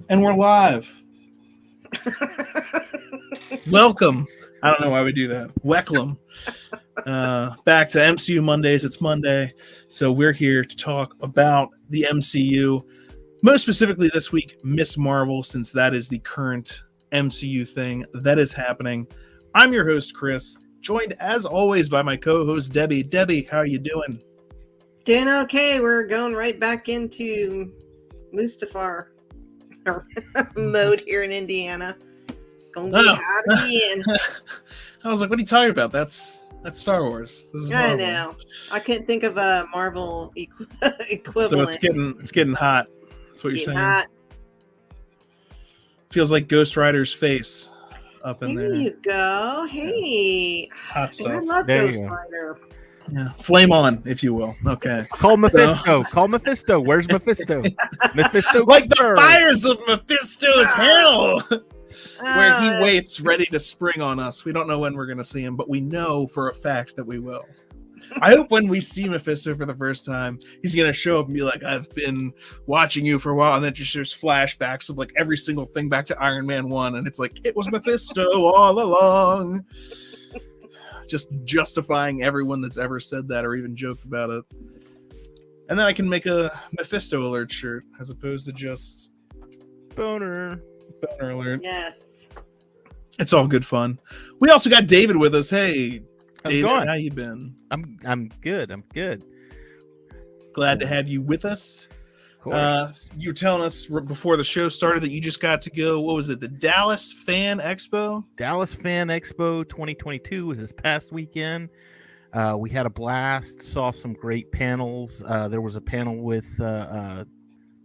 And we're live. Welcome. I don't know why we do that. Welcome. Back to MCU Mondays. It's Monday. So we're here to talk about the MCU. Most specifically this week, Miss Marvel, since that is the current MCU thing that is happening. I'm your host, Chris, joined as always by my co-host, Debbie. Debbie, how are you doing? Doing okay. We're going right back into Mustafar mode here in Indiana. Gonna be hot again. I was like, what are you talking about? That's Star Wars. This is Marvel. I know. I couldn't think of a Marvel equivalent. So it's getting hot. That's what you're saying. Hot. Feels like Ghost Rider's face up in there. There you go. Hey. Hot stuff. I love Ghost Rider. Yeah, flame on, if you will. Okay. Call Mephisto. Call Mephisto. Where's Mephisto? Mephisto, like the fires of Mephisto's hell, where he waits, ready to spring on us. We don't know when we're going to see him, but we know for a fact that we will. I hope when we see Mephisto for the first time, he's going to show up and be like, "I've been watching you for a while," and then just there's flashbacks of like every single thing back to Iron Man 1, and it's like it was Mephisto all along. Just justifying everyone that's ever said that or even joked about it. And then I can make a Mephisto alert shirt as opposed to just boner alert. Yes. It's all good fun. We also got David with us. Hey, David, how you been? I'm good. I'm good. Glad to have you with us. You were telling us before the show started that you just got to go, what was it, the Dallas Fan Expo? Dallas Fan Expo 2022 was this past weekend. We had a blast, saw some great panels. There was a panel with that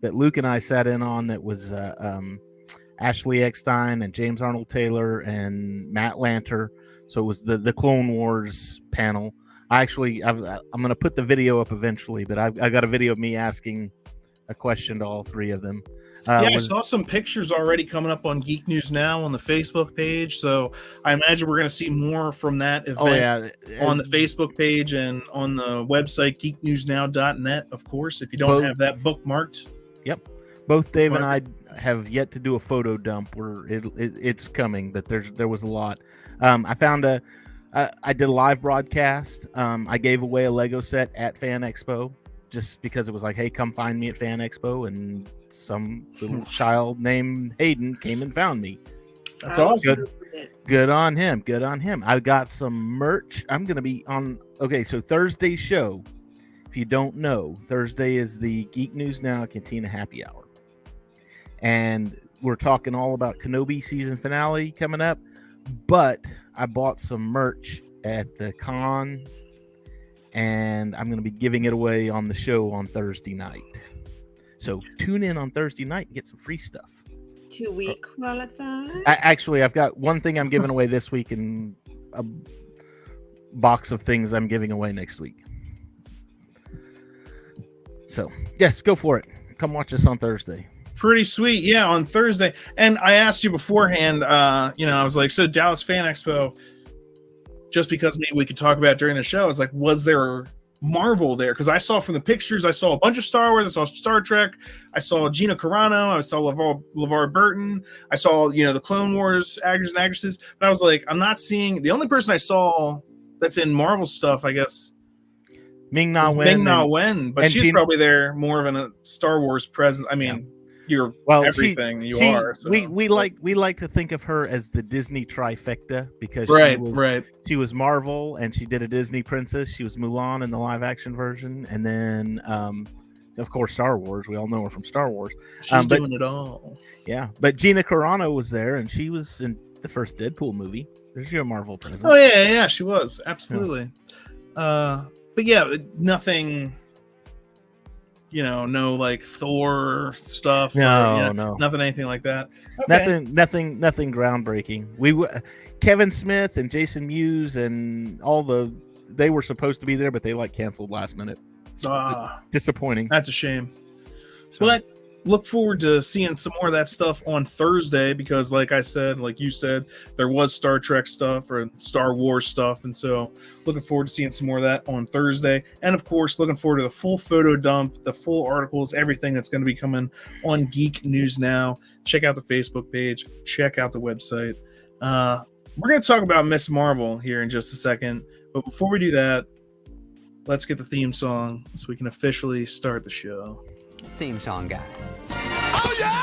Luke and I sat in on that was Ashley Eckstein and James Arnold Taylor and Matt Lanter. So it was the Clone Wars panel. I'm going to put the video up eventually, but I got a video of me asking a question to all three of them. I saw some pictures already coming up on Geek News Now on the Facebook page, so I imagine we're going to see more from that event on the Facebook page and on the website geeknewsnow.net, of course, if you don't have that bookmarked. Yep. Both Dave and I have yet to do a photo dump where it's coming, but there was a lot. I found I did a live broadcast. I gave away a Lego set at Fan Expo, just because it was like, hey, come find me at Fan Expo, and some little child named Hayden came and found me. That's awesome. Good on him. Good on him. I got some merch. I'm going to be on. Okay, so Thursday's show, if you don't know, Thursday is the Geek News Now Cantina Happy Hour. And we're talking all about Kenobi season finale coming up. But I bought some merch at the con, and I'm going to be giving it away on the show on Thursday night. So tune in on Thursday night and get some free stuff. Do we qualify? I've got one thing I'm giving away this week and a box of things I'm giving away next week. So, yes, go for it. Come watch us on Thursday. Pretty sweet. Yeah, on Thursday. And I asked you beforehand, I was like, so Dallas Fan Expo, just because maybe we could talk about it during the show, I was like, was there Marvel there? Because I saw from the pictures, I saw a bunch of Star Wars, I saw Star Trek, I saw Gina Carano, I saw LeVar Burton, I saw, the Clone Wars actors and actresses, but I was like, I'm not seeing, the only person I saw that's in Marvel stuff, I guess, Ming-Na Wen, but she's probably there more of a Star Wars presence. I mean, you're everything you are. So. We like to think of her as the Disney trifecta because she was Marvel and she did a Disney princess. She was Mulan in the live action version, and then of course Star Wars. We all know her from Star Wars. She's doing it all. Yeah, but Gina Carano was there, and she was in the first Deadpool movie. There's your Marvel presence. Oh yeah, she was absolutely. Yeah. But yeah, nothing. No like Thor stuff. No. Nothing, anything like that. Okay. Nothing groundbreaking. Kevin Smith and Jason Mewes and they were supposed to be there, but they canceled last minute. Disappointing. That's a shame. So. But look forward to seeing some more of that stuff on Thursday because, like I said, like you said, there was Star Trek stuff or Star Wars stuff. And so looking forward to seeing some more of that on Thursday. And, of course, looking forward to the full photo dump, the full articles, everything that's going to be coming on Geek News Now. Check out the Facebook page. Check out the website. We're going to talk about Miss Marvel here in just a second. But before we do that, let's get the theme song so we can officially start the show. Theme song guy. Oh, yeah!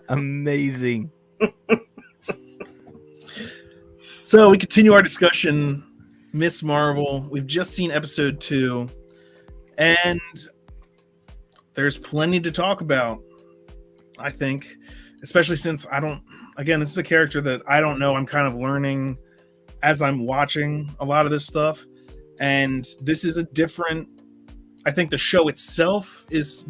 Amazing. So we continue our discussion. Miss Marvel. We've just seen episode 2, and there's plenty to talk about. I think, especially since this is a character that I don't know. I'm kind of learning as I'm watching a lot of this stuff, and this is a different. I think the show itself is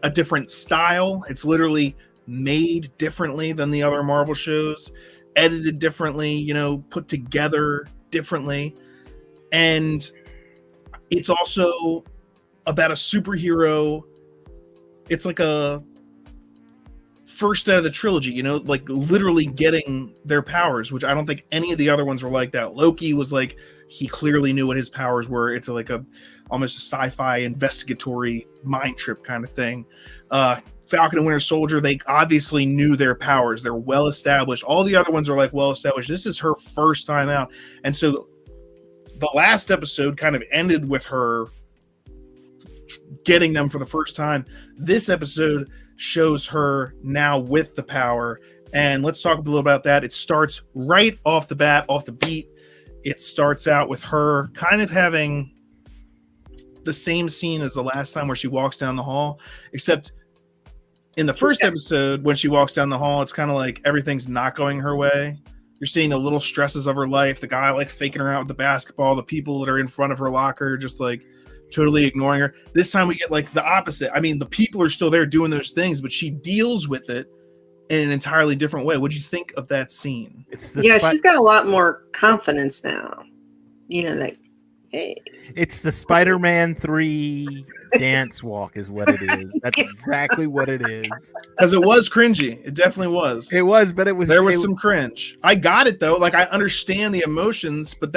a different style. It's literally made differently than the other Marvel shows, edited differently, put together differently. And it's also about a superhero. It's like a first out of the trilogy, like literally getting their powers, which I don't think any of the other ones were like that. Loki was like, he clearly knew what his powers were. It's like almost a sci-fi investigatory mind trip kind of thing. Falcon and Winter Soldier, they obviously knew their powers. They're well established. All the other ones are like well established. This is her first time out. And so the last episode kind of ended with her getting them for the first time. This episode shows her now with the power. And let's talk a little about that. It starts right off the bat, off the beat. It starts out with her kind of having the same scene as the last time where she walks down the hall, except in the first episode, when she walks down the hall, it's kind of like everything's not going her way. You're seeing the little stresses of her life, the guy like faking her out with the basketball, the people that are in front of her locker just like totally ignoring her. This time we get like the opposite. I mean, the people are still there doing those things, but she deals with it in an entirely different way. What'd you think of that scene? She's got a lot more confidence now. Like, hey. It's the Spider-Man 3 dance walk is what it is. That's exactly what it is. Because it was cringy. It definitely was. It was, but there was some cringe. I got it though. Like I understand the emotions, but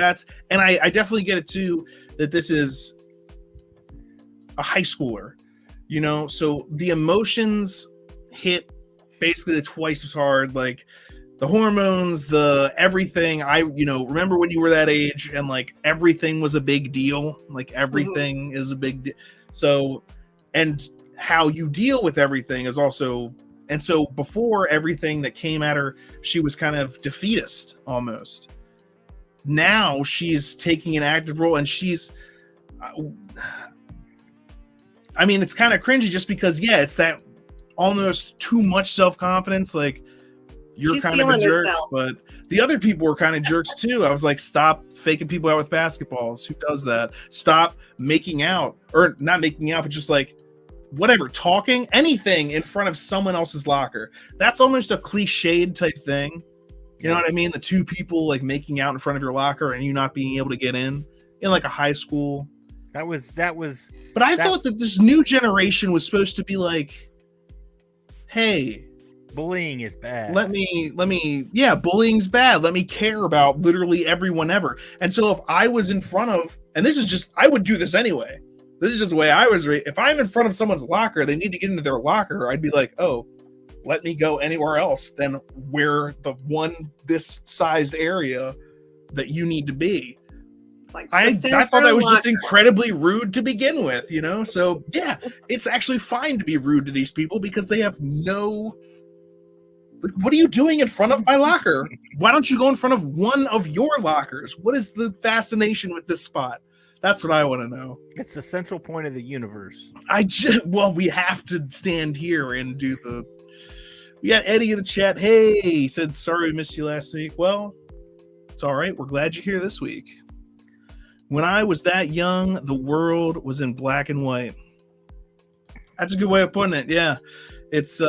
I definitely get it too, that this is a high schooler, so the emotions hit basically twice as hard, like the hormones, the everything. I remember when you were that age and like everything was a big deal, like everything is a big deal. So, and how you deal with everything is also, and so before everything that came at her, she was kind of defeatist almost. Now she's taking an active role, and she's it's kind of cringy just because, it's that almost too much self-confidence. Like, you're kind of a jerk, but the other people were kind of jerks too. I was like, stop faking people out with basketballs. Who does that? Stop making out, or not making out, but just like whatever, talking, anything in front of someone else's locker. That's almost a cliched type thing. You know what I mean? The two people like making out in front of your locker and you not being able to get in like a high school. That was. But I thought that this new generation was supposed to be like, hey, bullying is bad. Bullying's bad. Let me care about literally everyone ever. And so if I was in front of, and this is just, I would do this anyway. This is just the way I was raised. If I'm in front of someone's locker, they need to get into their locker. I'd be like, oh, let me go anywhere else than where the this sized area that you need to be. Like, I thought that was just incredibly rude to begin with, So yeah, it's actually fine to be rude to these people because they have no Like, what are you doing in front of my locker? Why don't you go in front of one of your lockers? What is the fascination with this spot? That's what I want to know. It's the central point of the universe. We have to stand here and do the. We got Eddie in the chat. Hey, he said, sorry we missed you last week. Well, it's all right. We're glad you're here this week. When I was that young, the world was in black and white. That's a good way of putting it. Yeah. It's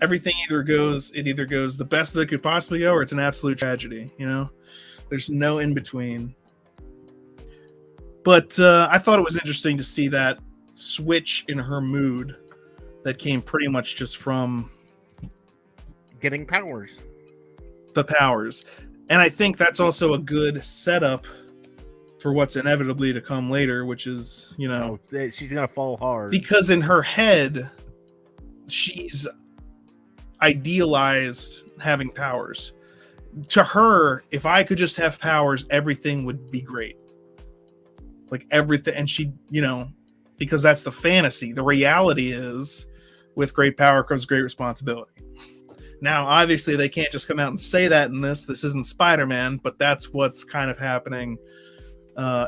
everything either goes the best that it could possibly go, or it's an absolute tragedy. You know, there's no in between. But I thought it was interesting to see that switch in her mood that came pretty much just from getting powers. The powers. And I think that's also a good setup for what's inevitably to come later, which is, you know, she's going to fall hard. Because in her head, she's idealized having powers. To her, if I could just have powers, everything would be great. Like everything. And she, you know, because that's the fantasy. The reality is, with great power comes great responsibility. Now, obviously, they can't just come out and say that in this. This isn't Spider-Man, but that's what's kind of happening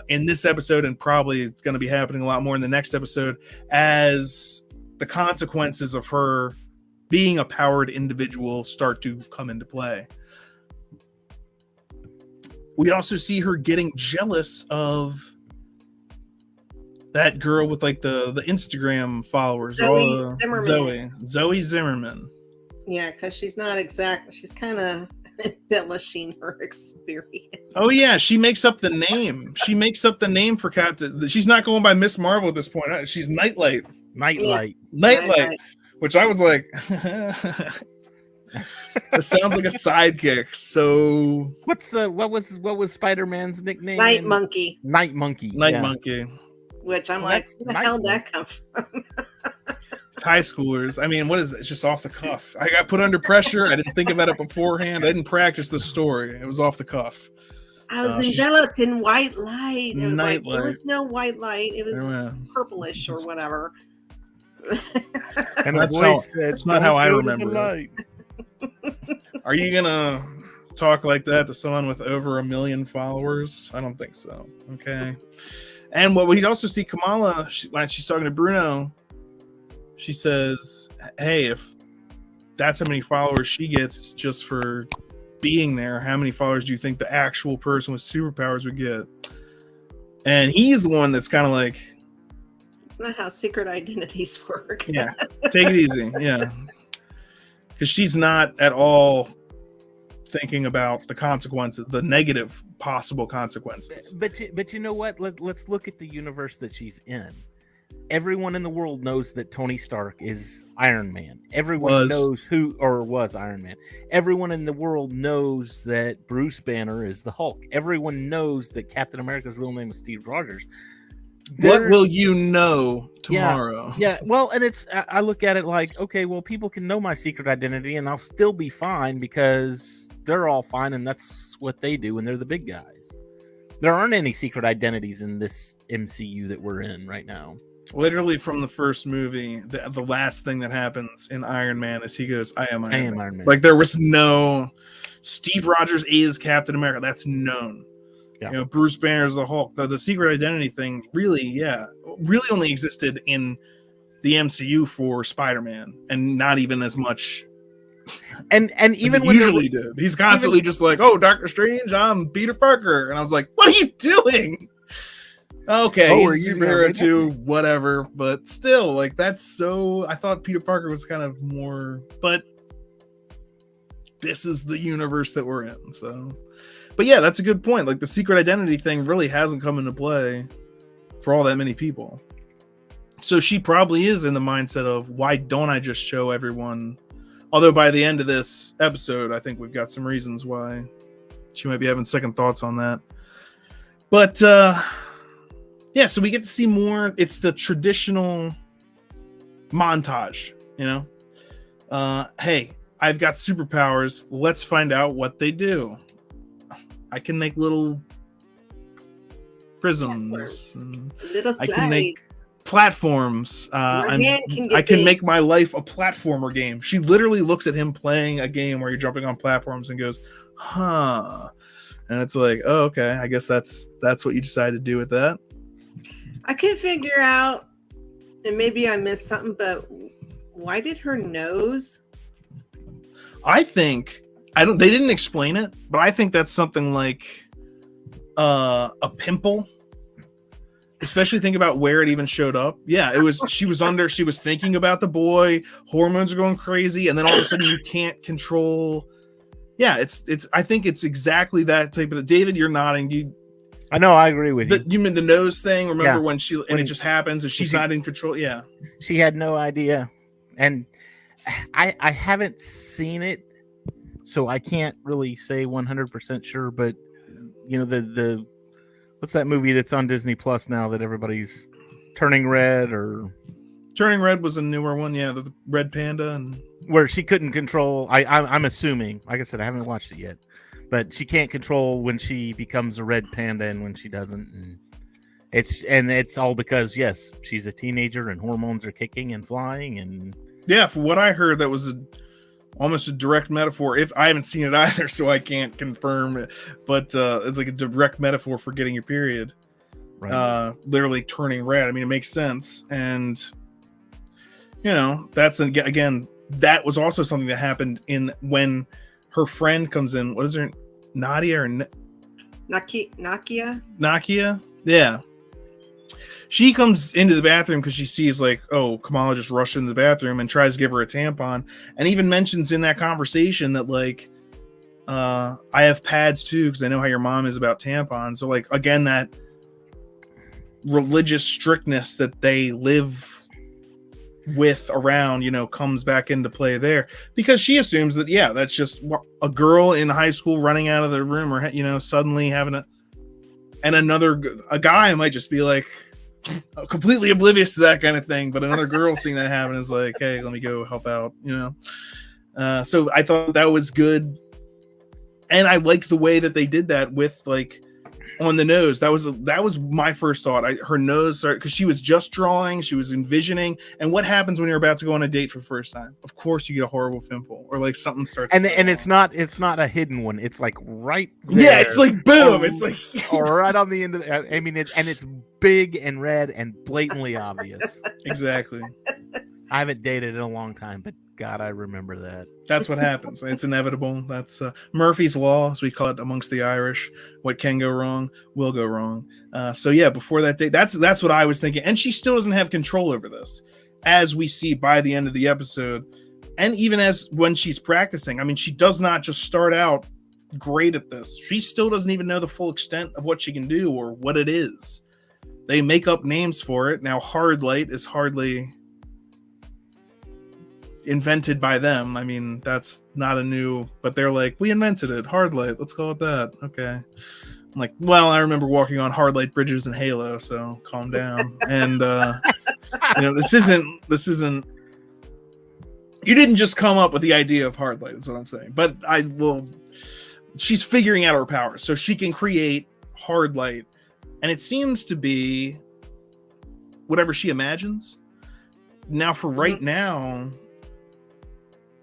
in this episode, and probably it's going to be happening a lot more in the next episode, as the consequences of her being a powered individual start to come into play. We also see her getting jealous of that girl with like the Instagram followers. Zoe Zimmerman. Yeah, because she's not exactly. She's kind of embellishing her experience. Oh yeah, she makes up the name. She makes up the name for Captain. She's not going by Miss Marvel at this point. She's Nightlight. Nightlight. Which I was like, that sounds like a sidekick. So what was Spider-Man's nickname? Night Monkey. Night Monkey. Which I'm like, where the hell did that come from? It's high schoolers. I mean, what is it? It's just off the cuff. I got put under pressure. I didn't think about it beforehand. I didn't practice the story. It was off the cuff. I was enveloped in white light. It was like there was no white light. It was purplish or whatever. And that's not how I remember it. Are you gonna talk like that to someone with over 1 million followers? I don't think so. Okay. And what we also see Kamala when she's talking to Bruno, she says, hey, if that's how many followers she gets just for being there, how many followers do you think the actual person with superpowers would get? And he's the one that's kind of like, it's not how secret identities work. Yeah, take it easy. Yeah. Because she's not at all thinking about the consequences, the negative possible consequences. But you know what? Let's look at the universe that she's in. Everyone in the world knows that Tony Stark is Iron Man. Everyone knows was Iron Man. Everyone in the world knows that Bruce Banner is the Hulk. Everyone knows that Captain America's real name is Steve Rogers. What will you know tomorrow? Yeah. Well, and I look at it like, okay, well, people can know my secret identity and I'll still be fine because they're all fine and that's what they do and they're the big guys. There aren't any secret identities in this MCU that we're in right now. Literally from the first movie, the last thing that happens in Iron Man is he goes, I am Iron Man. Like there was no Steve Rogers is Captain America. That's known. Yeah. You know, Bruce Banner is the Hulk. The secret identity thing really only existed in the MCU for Spider-Man, and not even as much. And even when usually did. He's constantly just like, oh, Doctor Strange, I'm Peter Parker, and I was like, what are you doing? Okay, he's superhero too, whatever, but still, like that's so. I thought Peter Parker was kind of more, but this is the universe that we're in, so. But yeah, that's a good point. Like the secret identity thing really hasn't come into play for all that many people. So she probably is in the mindset of, why don't I just show everyone? Although by the end of this episode, I think we've got some reasons why she might be having second thoughts on that. But yeah, so we get to see more. It's the traditional montage, you know? Hey, I've got superpowers. Let's find out what they do. I can make little prisms. Little I can make platforms. I can make my life a platformer game. She literally looks at him playing a game where you're jumping on platforms and goes, huh. And it's like, oh, okay. I guess that's what you decided to do with that. I couldn't figure out, and maybe I missed something, but why did her nose? I think they didn't explain it, but I think that's something like a pimple. Especially think about where it even showed up. Yeah, it was. She was thinking about the boy. Hormones are going crazy, and then all of a sudden you can't control. Yeah, it's. I think it's exactly that type of. David, you're nodding. I know. I agree with you. You mean the nose thing? Remember when it just happens and she's not in control? Yeah, she had no idea, and I haven't seen it, so I can't really say 100% sure. But you know the what's that movie that's on Disney Plus now that everybody's Turning Red was a newer one. Yeah, the Red Panda, and where she couldn't control. I'm assuming. Like I said, I haven't watched it yet, but she can't control when she becomes a red panda and when she doesn't. And it's all because yes, she's a teenager and hormones are kicking and flying. And yeah, for what I heard, that was almost a direct metaphor. If I haven't seen it either, so I can't confirm it, but it's like a direct metaphor for getting your period. Right. Literally turning red. I mean, it makes sense. And you know, that's again, that was also something that happened when her friend comes in. What is her, Nadia or Nakia? Yeah. She comes into the bathroom because she sees like, oh, Kamala just rushed into the bathroom and tries to give her a tampon, and even mentions in that conversation that like, I have pads too because I know how your mom is about tampons. So like again, that religious strictness that they live with around, you know, comes back into play there because she assumes that that's just a girl in high school running out of the room or suddenly having a guy might just be like completely oblivious to that kind of thing, but another girl seeing that happen is like, hey, let me go help out, so I thought that was good, and I liked the way that they did that with like on the nose. That was my first thought. Her nose started because she was just drawing, she was envisioning, and what happens when you're about to go on a date for the first time? Of course you get a horrible pimple or like something starts and it's not a hidden one, it's like right there. Yeah, it's like boom, it's like right on the end of the, I mean it's big and red and blatantly obvious. Exactly. I haven't dated in a long time, but God, I remember that. That's what happens. It's inevitable. That's Murphy's Law, as we call it amongst the Irish. What can go wrong will go wrong. So yeah, before that date, that's what I was thinking. And she still doesn't have control over this, as we see by the end of the episode. And even as when she's practicing, I mean, she does not just start out great at this. She still doesn't even know the full extent of what she can do or what it is. They make up names for it. Now, hard light is hardly invented by them. I mean, that's not a new, but they're like, we invented it, hard light, let's call it that. Okay. I'm like, well, I remember walking on hard light bridges in Halo, so calm down. And this isn't you didn't just come up with the idea of hard light, is what I'm saying. But she's figuring out her powers, so she can create hard light, and it seems to be whatever she imagines. Now, for right now,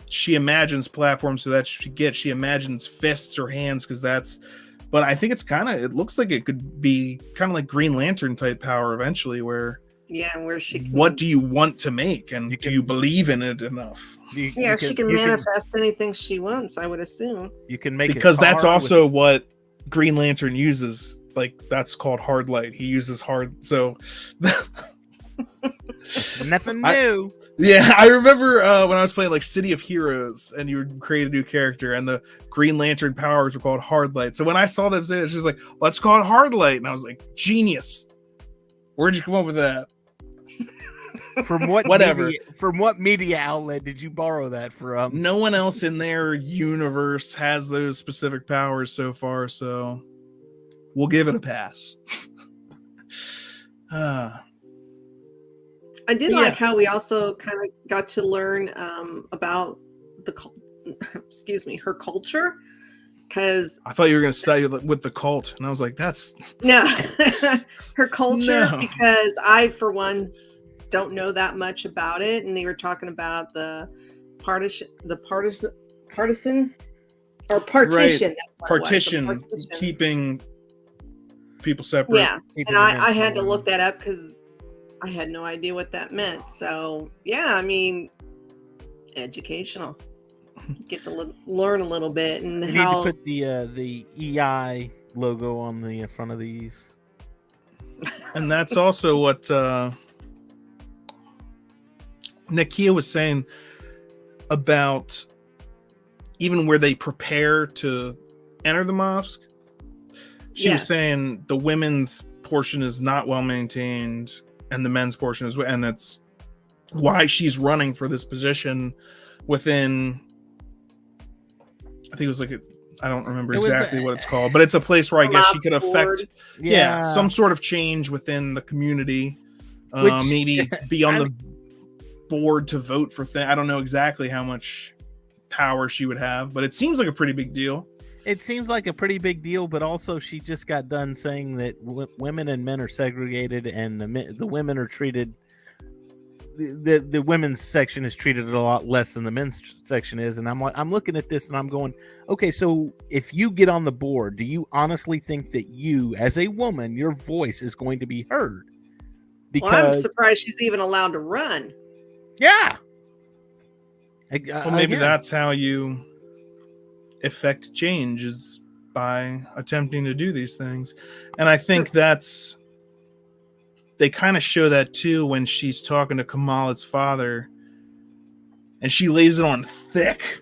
she imagines platforms so that she imagines fists or hands because that's, but I think it looks like it could be kind of like Green Lantern type power eventually where she can, what do you want to make, and do you believe in it enough? She can manifest anything she wants, I would assume. You can make, because that's also what Green Lantern uses. Like, that's called hard light. He uses hard, so nothing new. I remember when I was playing like City of Heroes, and you would create a new character, and the Green Lantern powers were called hard light. So when I saw them say it, she was like, "Let's call it hard light," and I was like, "Genius! Where'd you come up with that?" From what whatever? From what media outlet did you borrow that from? No one else in their universe has those specific powers so far, so we'll give it a pass. I did like how we also kind of got to learn about her culture, because I thought you were going to say with the cult, and I was like, that's no, her culture. No. Because I, for one, don't know that much about it, and they were talking about the partition. Right. That's what Partition, it was, the partition. keeping people separate. Yeah, keeping and the men I from had to the look women. that up because I had no idea what that meant. So yeah, I mean, educational. Get to learn a little bit and You how. need to put the EI logo on the front of these. And that's also what Nakia was saying about even where they prepare to enter the mosque. She was Yes. saying the women's portion is not well maintained and the men's portion is, and that's why she's running for this position within, I think it was like I don't remember exactly what it's called, but it's a place where I guess she could affect some sort of change within the community. Maybe be on the board to vote for things. I don't know exactly how much power she would have, but it seems like a pretty big deal. It seems like a pretty big deal, but also she just got done saying that women and men are segregated, and the women are treated. The women's section is treated a lot less than the men's section is, and I'm looking at this and I'm going, okay, so if you get on the board, do you honestly think that you, as a woman, your voice is going to be heard? Because I'm surprised she's even allowed to run. Yeah. Well, maybe that's how you effect change, is by attempting to do these things. And I think they kind of show that too when she's talking to Kamala's father, and she lays it on thick.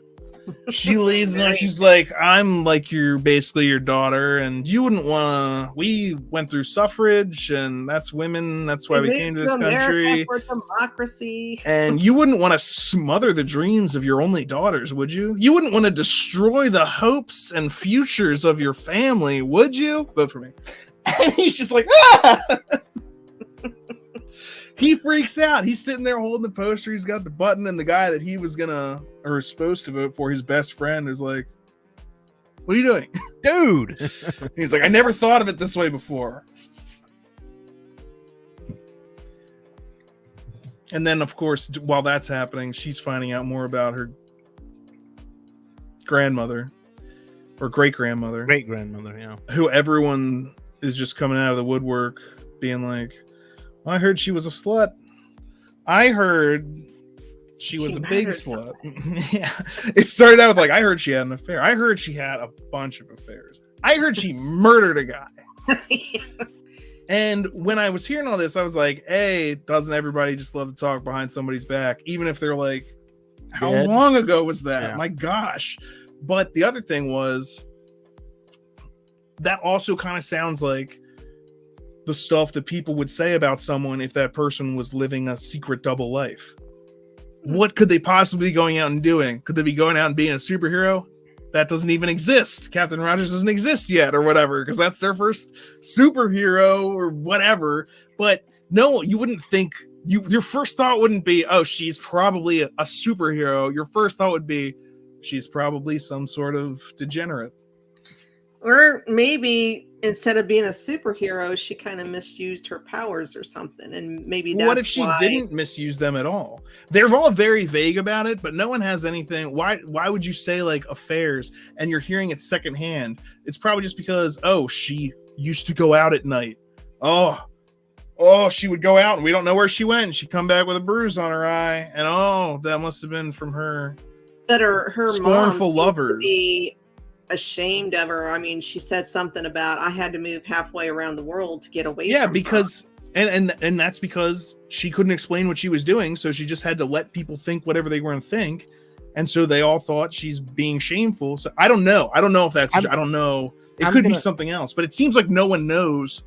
She lays it on. She's like, I'm like basically your daughter, and you wouldn't want to. We went through suffrage, and that's women. That's why we came to this country for democracy. And you wouldn't want to smother the dreams of your only daughters, would you? You wouldn't want to destroy the hopes and futures of your family, would you? Vote for me. And he's just like, ah! He freaks out. He's sitting there holding the poster. He's got the button, and the guy that he was supposed to vote for, his best friend, is like, what are you doing? Dude. He's like, I never thought of it this way before. And then, of course, while that's happening, she's finding out more about her grandmother or great-grandmother. Great-grandmother, yeah. Who everyone is just coming out of the woodwork being like, I heard she was a slut. I heard she was a big slut. Yeah. It started out with like, I heard she had an affair. I heard she had a bunch of affairs. I heard she murdered a guy. And when I was hearing all this, I was like, hey, doesn't everybody just love to talk behind somebody's back? Even if they're like, how long ago was that? Yeah. My gosh. But the other thing was, that also kind of sounds like the stuff that people would say about someone if that person was living a secret double life. What could they possibly be going out and doing? Could they be going out and being a superhero? That doesn't even exist. Captain Rogers doesn't exist yet or whatever, because that's their first superhero or whatever. But no, you wouldn't think, your first thought wouldn't be, oh, she's probably a superhero. Your first thought would be, she's probably some sort of degenerate. Or maybe instead of being a superhero, she kind of misused her powers or something. And maybe that's what if she didn't misuse them at all? They're all very vague about it, but no one has anything. Why would you say like affairs and you're hearing it secondhand? It's probably just because, oh, she used to go out at night. Oh, she would go out and we don't know where she went. She'd come back with a bruise on her eye. And oh, that must have been from her. That her scornful mom lovers. Be ashamed of her. I mean, she said something about, I had to move halfway around the world to get away from because her. And that's because she couldn't explain what she was doing, so she just had to let people think whatever they were going to think, and so they all thought she's being shameful. So I don't know if that's I don't know, it could be something else, but it seems like no one knows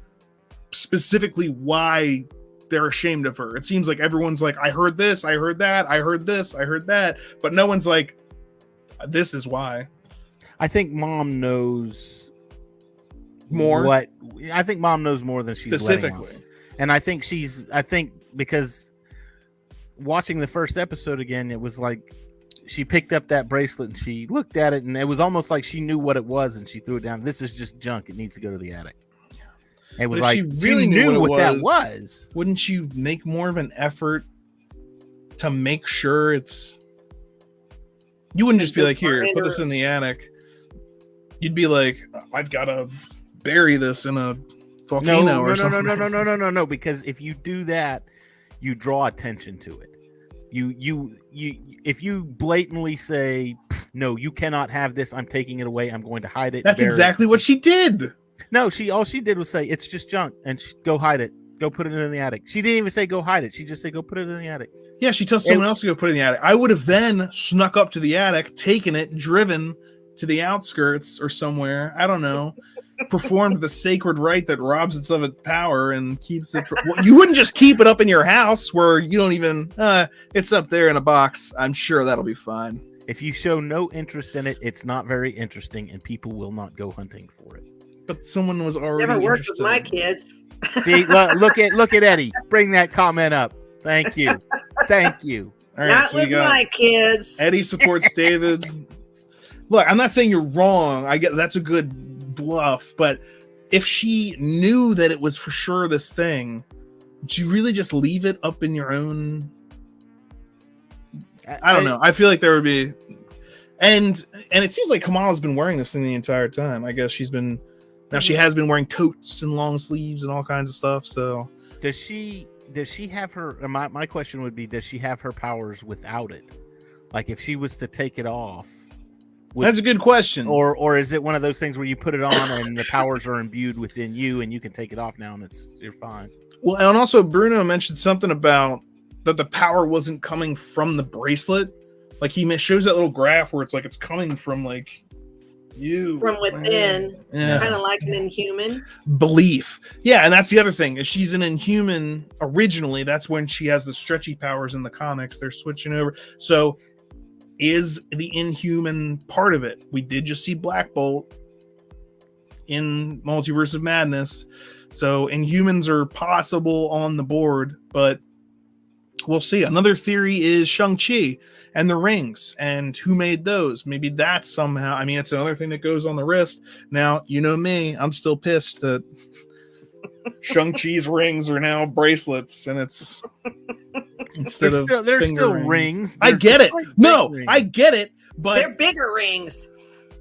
specifically why they're ashamed of her. It seems like everyone's like, I heard this, I heard that, I heard this, I heard that, but no one's like, this is why. I think mom knows more. I think mom knows more than she's specifically, and I think because watching the first episode again, it was like she picked up that bracelet and she looked at it, and it was almost like she knew what it was, and she threw it down. This is just junk. It needs to go to the attic. It was But if like she really knew what that was. Wouldn't you make more of an effort to make sure it's? You wouldn't just be like, "Here, put this in the attic." You'd be like, "I've got to bury this in a volcano or something." No. Because if you do that, you draw attention to it. You if you blatantly say, "No, you cannot have this. I'm taking it away. I'm going to hide it." That's exactly what she did. No, all she did was say it's just junk and go hide it. Go put it in the attic. She didn't even say go hide it. She just said go put it in the attic. Yeah, she tells someone else to go put it in the attic. I would have then snuck up to the attic, taken it, driven to the outskirts or somewhere. I don't know. Performed the sacred rite that robs it of its power and keeps it. You wouldn't just keep it up in your house where you don't even. It's up there in a box. I'm sure that'll be fine. If you show no interest in it, it's not very interesting, and people will not go hunting for it. But someone was already never worked interested. with my kids. See, look at Eddie. Bring that comment up. Thank you. Thank you. All right, Not so with my kids. Eddie supports David. Look, I'm not saying you're wrong. I get that's a good bluff, but if she knew that it was for sure this thing, would you really just leave it up in your own? I don't know. I feel like there would be, and it seems like Kamala's been wearing this thing the entire time. I guess she's been. Now she has been wearing coats and long sleeves and all kinds of stuff. So does she have her? My question would be: does she have her powers without it? Like if she was to take it off. That's a good question. Or is it one of those things where you put it on and the powers are imbued within you and you can take it off now and you're fine? Well, and also Bruno mentioned something about that the power wasn't coming from the bracelet. Like he shows that little graph where it's like it's coming from like you from within, kind of like an inhuman belief. Yeah, and that's the other thing is she's an inhuman originally. That's when she has the stretchy powers in the comics. They're switching over. So is the inhuman part of it? We did just see Black Bolt in Multiverse of Madness. So Inhumans are possible on the board, but we'll see. Another theory is Shang-Chi and the rings and who made those. Maybe that's somehow, I mean, it's another thing that goes on the wrist. Now, you know me, I'm still pissed that Shang-Chi's rings are now bracelets and it's instead of there's still rings. I get it. No, I get it, but they're bigger rings.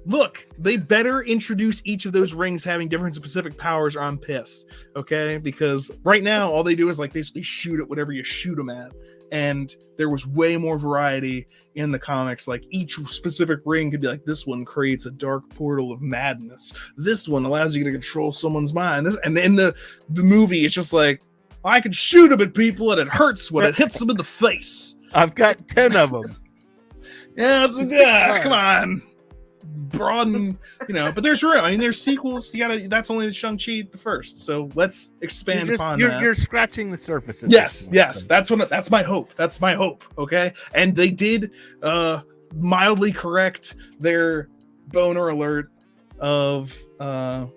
Look, they better introduce each of those rings having different specific powers or I'm pissed, okay? Because right now, all they do is like basically shoot at whatever you shoot them at. And there was way more variety in the comics. Like each specific ring could be like, this one creates a dark portal of madness. This one allows you to control someone's mind. And in the movie, it's just like, I can shoot them at people and it hurts when it hits them in the face. I've got 10 of them. Come on. Broaden, but there's room. I mean, there's sequels. That's only the Shang-Chi the first. So let's expand upon that. You're scratching the surface. Yes. That's my hope. That's my hope. Okay. And they did mildly correct their boner alert of the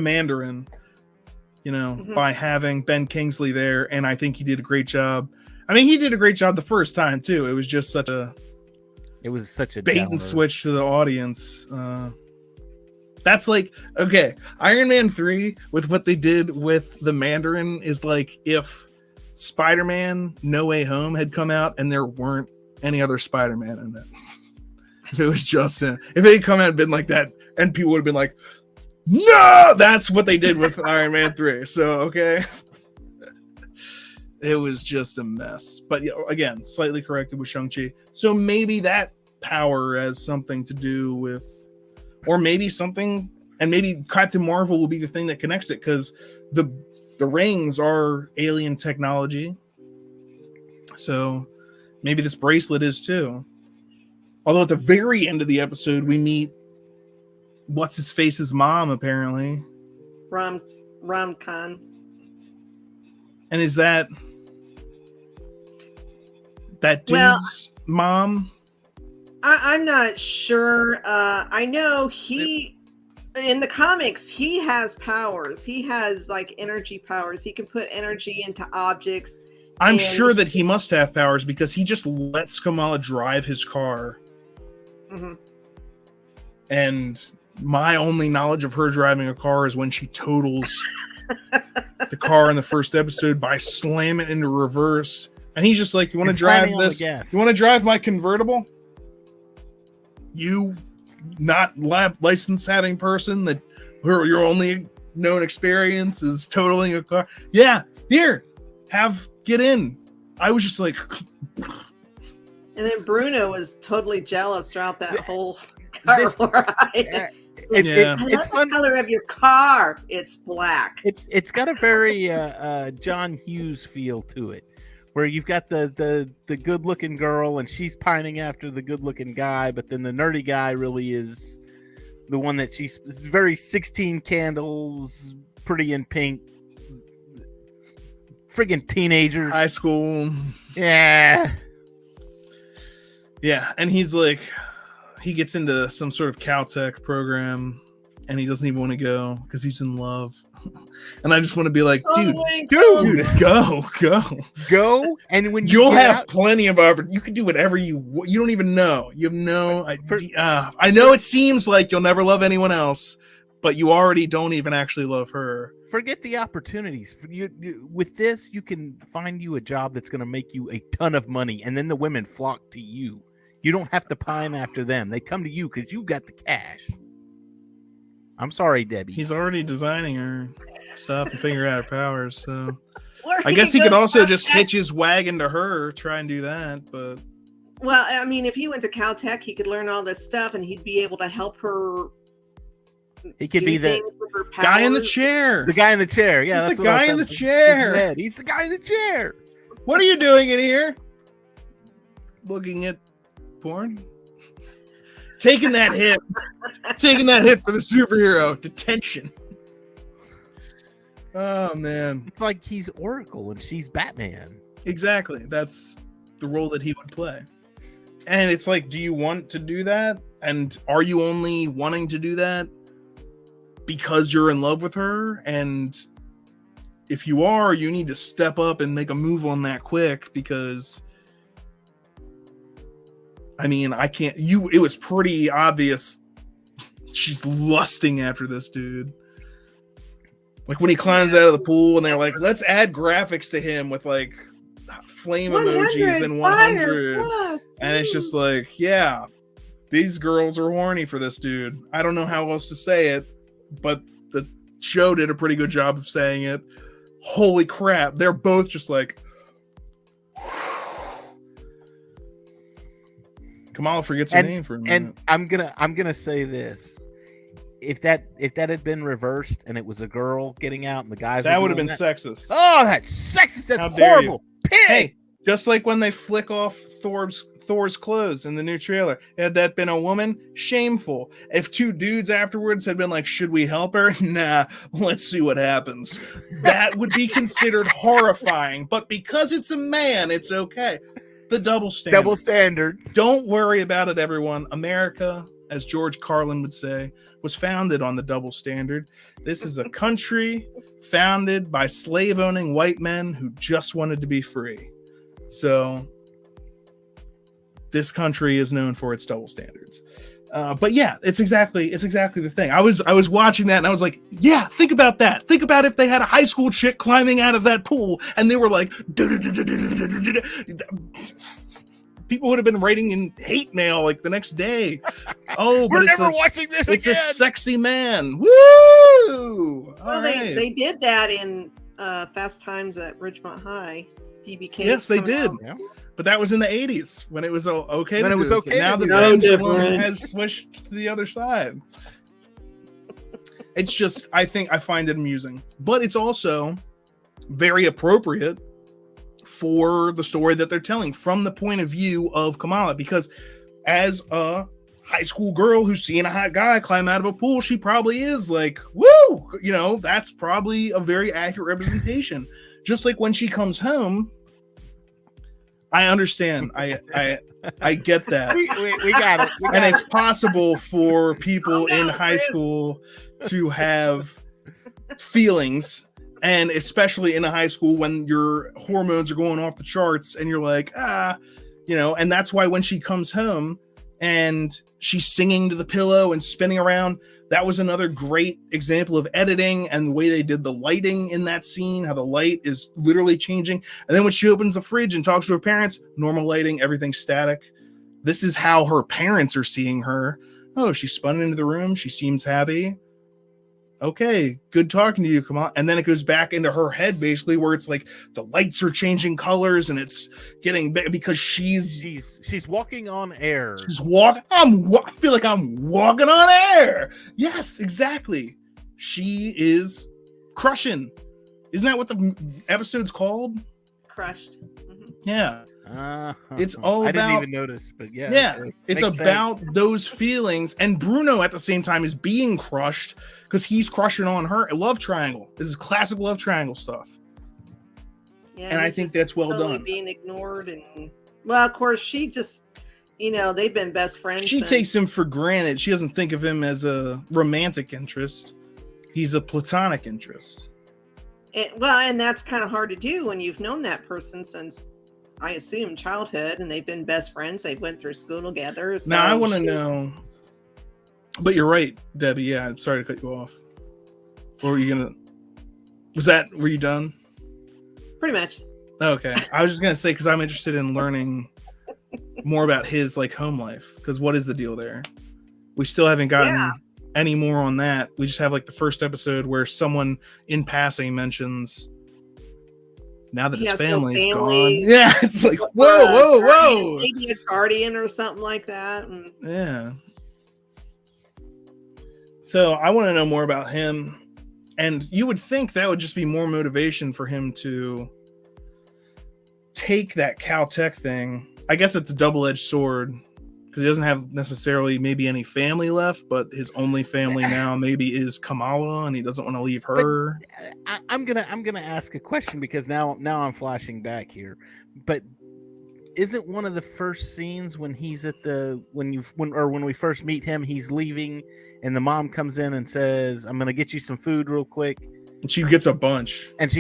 Mandarin, by having Ben Kingsley there. And I think he did a great job. I mean, he did a great job the first time too. It was just such a bait and switch to the audience. That's like, okay, Iron Man 3 with what they did with the Mandarin is like if Spider-Man No Way Home had come out and there weren't any other Spider-Man in it. If it was just him. If they had come out and been like that and people would have been like, no, that's what they did with Iron Man 3. So, okay. It was just a mess. But again, slightly corrected with Shang-Chi. So maybe that power has something to do with, or maybe something, and maybe Captain Marvel will be the thing that connects it, because the rings are alien technology. So maybe this bracelet is too. Although at the very end of the episode, we meet what's-his-face's mom, apparently. Ram Khan. And is that dude's mom? I'm not sure. I know in the comics, he has powers. He has like energy powers. He can put energy into objects. I'm sure that he must have powers because he just lets Kamala drive his car. Mm-hmm. And my only knowledge of her driving a car is when she totals the car in the first episode by slamming it into reverse. And he's just like, you want to drive this? You want to drive my convertible? You not license having person that your only known experience is totaling a car. Yeah, here, get in. I was just like, and then Bruno was totally jealous throughout that whole car ride. It's fun. The color of your car. It's black. It's got a very John Hughes feel to it, where you've got the good looking girl and she's pining after the good looking guy, but then the nerdy guy really is the one that she's very 16 Candles, Pretty in Pink, friggin' teenagers, high school. Yeah, and he's like, he gets into some sort of Caltech program and he doesn't even want to go because he's in love. And I just want to be like, dude, go. And when you'll have plenty of opportunity, you can do whatever you don't even know. You have no idea. I know it seems like you'll never love anyone else, but you already don't even actually love her. Forget the opportunities. With this, you can find you a job that's going to make you a ton of money, and then the women flock to you. You don't have to pine after them. They come to you because you got the cash. I'm sorry, Debbie. He's already designing her stuff and figuring out her powers. So I guess he could also just hitch his wagon to her, try and do that. But well, I mean, if he went to Caltech, he could learn all this stuff, and he'd be able to help her. He could be the guy in the chair. The guy in the chair. Yeah, that's the guy in the chair. He's the guy in the chair. What are you doing in here? Looking at porn. Taking that hit for the superhero. Detention. Oh man, it's like he's Oracle and she's Batman. Exactly, that's the role that he would play. And it's like, do you want to do that? And are you only wanting to do that because you're in love with her? And if you are, you need to step up and make a move on that quick, because I mean, it was pretty obvious she's lusting after this dude. Like when he climbs out of the pool and they're like, let's add graphics to him with like flame emojis and 100. And it's just like, yeah, these girls are horny for this dude. I don't know how else to say it, but the show did a pretty good job of saying it. Holy crap. They're both just like, Kamala forgets her name for a minute. And I'm gonna say this: if that had been reversed and it was a girl getting out and the guys, that would have been sexist. Oh, that's sexist! That's horrible. Hey, just like when they flick off Thor's clothes in the new trailer, had that been a woman, shameful. If two dudes afterwards had been like, "Should we help her?" Nah, let's see what happens. That would be considered horrifying. But because it's a man, it's okay. The double standard. Don't worry about it, everyone. America, as George Carlin would say, was founded on the double standard. This is a country founded by slave-owning white men who just wanted to be free. So this country is known for its double standards. But yeah, it's exactly the thing. I was watching that and I was like, yeah, think about that. Think about if they had a high school chick climbing out of that pool and they were like, people would have been writing in hate mail like the next day. Oh, but it's a sexy man. Woo! Well, they did that in Fast Times at Ridgemont High. Yes, they did. Yeah. But that was in the 80s when it was okay. When it was okay. Now the pendulum has switched to the other side. It's just, I find it amusing, but it's also very appropriate for the story that they're telling from the point of view of Kamala, because as a high school girl who's seeing a hot guy climb out of a pool, she probably is like, woo, that's probably a very accurate representation. Just like when she comes home, I understand. I get that. We got it. And it's possible for people in high school to have feelings, and especially in a high school when your hormones are going off the charts and you're like, and that's why when she comes home, and she's singing to the pillow and spinning around. That was another great example of editing and the way they did the lighting in that scene, how the light is literally changing. And then when she opens the fridge and talks to her parents, normal lighting, everything static. This is how her parents are seeing her. Oh, she spun into the room. She seems happy. Okay, good talking to you. Come on. And then it goes back into her head, basically, where it's like the lights are changing colors and it's getting because she's walking on air. I feel like I'm walking on air. Yes, exactly. She is crushing. Isn't that what the episode's called? Crushed. Mm-hmm. Yeah. It's all I about. didn't even notice, but yeah. Yeah, it's about those feelings. And Bruno at the same time is being crushed because he's crushing on her. A love triangle. This is classic love triangle stuff. Yeah, and I think that's well totally done. Being ignored, and well, of course, she just, they've been best friends. She takes him for granted. She doesn't think of him as a romantic interest. He's a platonic interest. And that's kind of hard to do when you've known that person since, I assume, childhood, and they've been best friends. They went through school together. So now I want to know, but you're right, Debbie. Yeah, I'm sorry to cut you off. Or were you gonna? Were you done? Pretty much. Okay, I was just gonna say because I'm interested in learning more about his home life. Because what is the deal there? We still haven't gotten any more on that. We just have the first episode where someone in passing mentions. Now that his family's gone. Yeah, it's like, whoa. Maybe a guardian or something like that. Yeah. So I want to know more about him. And you would think that would just be more motivation for him to take that Caltech thing. I guess it's a double-edged sword because he doesn't have necessarily maybe any family left, but his only family now maybe is Kamala, and he doesn't want to leave her. But I'm gonna ask a question because now I'm flashing back here. But isn't one of the first scenes when he's at when we first meet him, he's leaving, and the mom comes in and says, "I'm gonna get you some food real quick." And she gets a bunch. And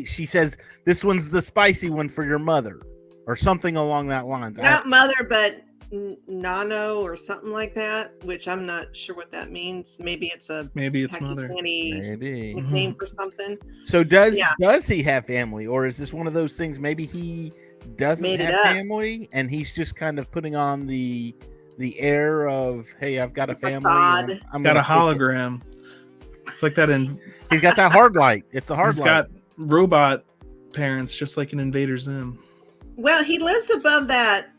she says, "This one's the spicy one for your mother." Or something along that lines. Not mother, but Nano or something like that, which I'm not sure what that means. Maybe it's mother. Maybe nickname for something. So does he have family, or is this one of those things? Maybe he doesn't have family, and he's just kind of putting on the air of, "Hey, I've got a family. I've got a hologram." It's like that in. He's got that hard light. It's the hard light. He's got robot parents, just like in Invader Zim. Well, he lives above that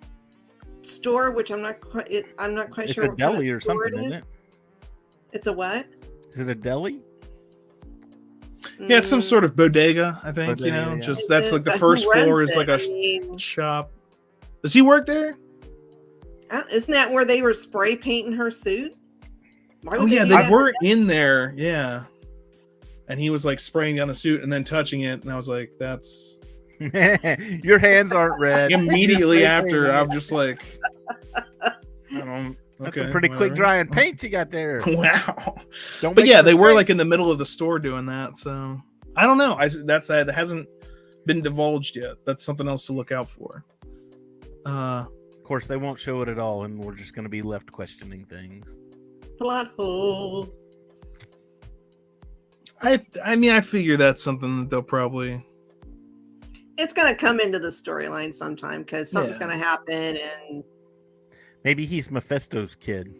store, which I'm not quite sure. It's a deli or something, isn't it? It's a what? Is it a deli? Yeah, it's some sort of bodega, I think. Just that's the first floor is like a shop. Does he work there? Isn't that where they were spray painting her suit? They were in there. Yeah, and he was spraying down the suit and then touching it, and I was like, "That's." Your hands aren't red. Immediately after, I'm just like, that's a pretty quick drying paint you got there. Wow. They were in the middle of the store doing that. So I don't know. It hasn't been divulged yet. That's something else to look out for. Of course, they won't show it at all, and we're just going to be left questioning things. Plot hole. I figure that's something that they'll probably. It's going to come into the storyline sometime because something's going to happen, and maybe he's Mephisto's kid.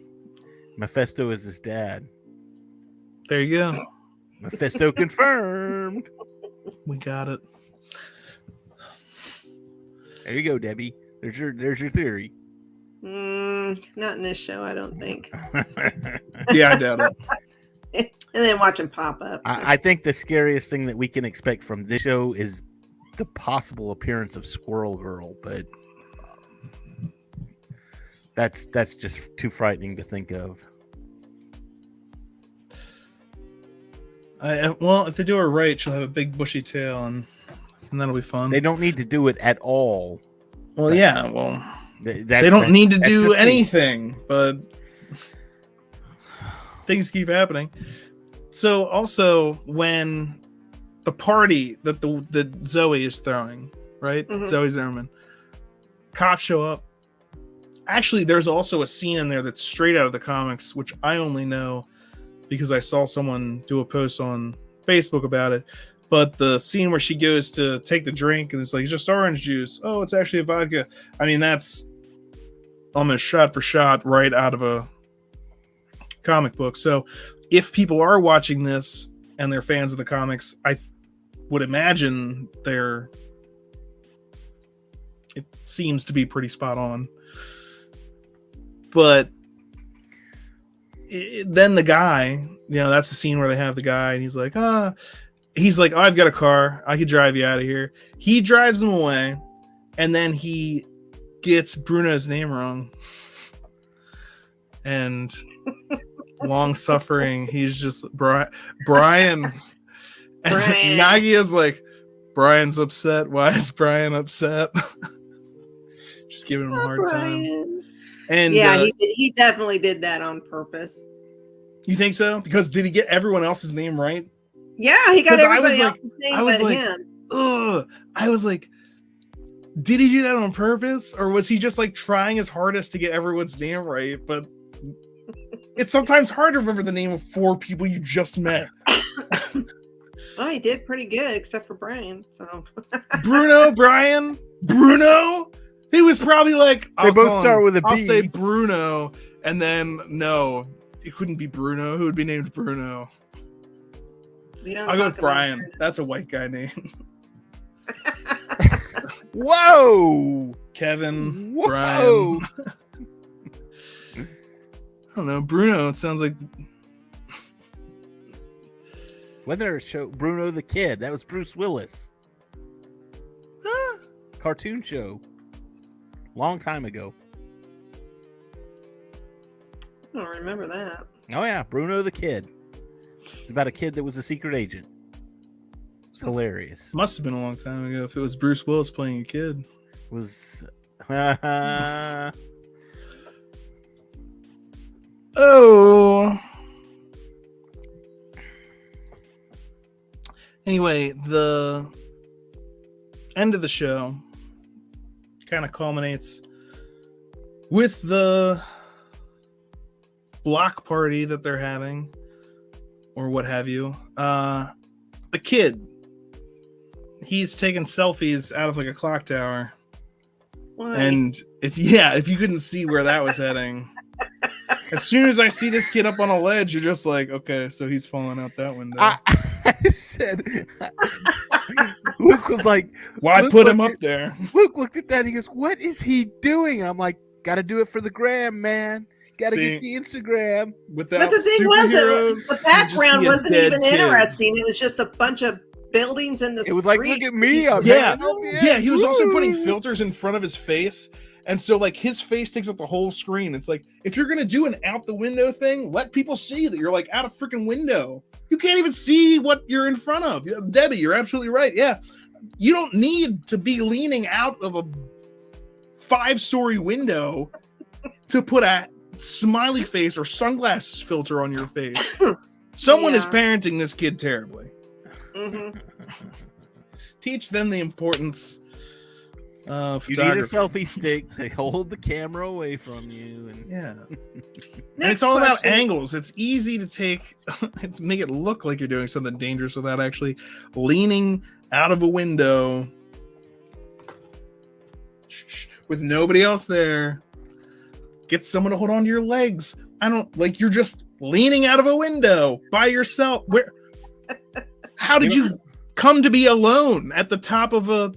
Mephisto is his dad. There you go. Mephisto confirmed. We got it. There you go, Debbie. There's your theory. Not in this show, I don't think. Yeah, I doubt it. And then watch him pop up. I think the scariest thing that we can expect from this show is the possible appearance of Squirrel Girl, but that's just too frightening to think of. If they do her right, she'll have a big bushy tail, and that'll be fun. They don't need to do it at all. Well, they don't need to do anything, but things keep happening. So also when the party that Zoe is throwing, right? Mm-hmm. Zoe Zimmerman. Cops show up, Actually, there's also a scene in there that's straight out of the comics, which I only know because I saw someone do a post on Facebook about it. But the scene where she goes to take the drink and it's like, it's just orange juice. Oh, it's actually a vodka. I mean, that's almost shot for shot right out of a comic book. So if people are watching this and they're fans of the comics, I would imagine it seems to be pretty spot on. But then the guy, that's the scene where they have the guy and he's like, oh, I've got a car. I could drive you out of here. He drives him away. And then he gets Bruno's name wrong. And long suffering, he's just Brian. And Nagia's like, Brian's upset. Why is Brian upset? Just giving him a hard time. And yeah, he definitely did that on purpose. You think so? Because did he get everyone else's name right? Yeah, he got everybody else's name but him. Ugh. I was like, did he do that on purpose? Or was he just like trying his hardest to get everyone's name right? But it's sometimes hard to remember the name of 4 people you just met. Well, he did pretty good, except for Brian. So Bruno. He was probably like, they both start with a B. I'll say Bruno, and then no, it couldn't be Bruno. Who would be named Bruno? I'll go with Brian. That's a white guy name. Whoa, Kevin. Whoa. Brian. I don't know. Bruno. It sounds like. Wasn't there a show, Bruno the Kid? That was Bruce Willis. Cartoon show. Long time ago. I don't remember that. Oh yeah, Bruno the Kid. It's about a kid that was a secret agent. It's hilarious. Must have been a long time ago if it was Bruce Willis playing a kid. Oh. Anyway, the end of the show kind of culminates with the block party that they're having or what have you. The kid, he's taking selfies out of like a clock tower. Why? And if you couldn't see where that was heading, as soon as I see this kid up on a ledge, you're just like, okay, so he's falling out that window. I said, Luke was like, why put him up there? Luke looked at that and he goes, what is he doing? I'm like, gotta do it for the gram, man. Gotta get the Instagram. But the thing was, the background wasn't even interesting. It was just a bunch of buildings in the street. It was like, look at me. Yeah, he was also putting filters in front of his face. And so, like, his face takes up the whole screen. It's like, if you're going to do an out the window thing, let people see that you're, like, out a freaking window. You can't even see what you're in front of. Debbie, you're absolutely right. Yeah. You don't need to be leaning out of a 5-story window to put a smiley face or sunglasses filter on your face. Someone is parenting this kid terribly. Mm-hmm. Teach them the importance of you need a selfie stick to hold the camera away from you. And and it's all about angles. It's easy to make it look like you're doing something dangerous without actually leaning out of a window with nobody else there. Get someone to hold on to your legs. You're just leaning out of a window by yourself. How did you come to be alone at the top of a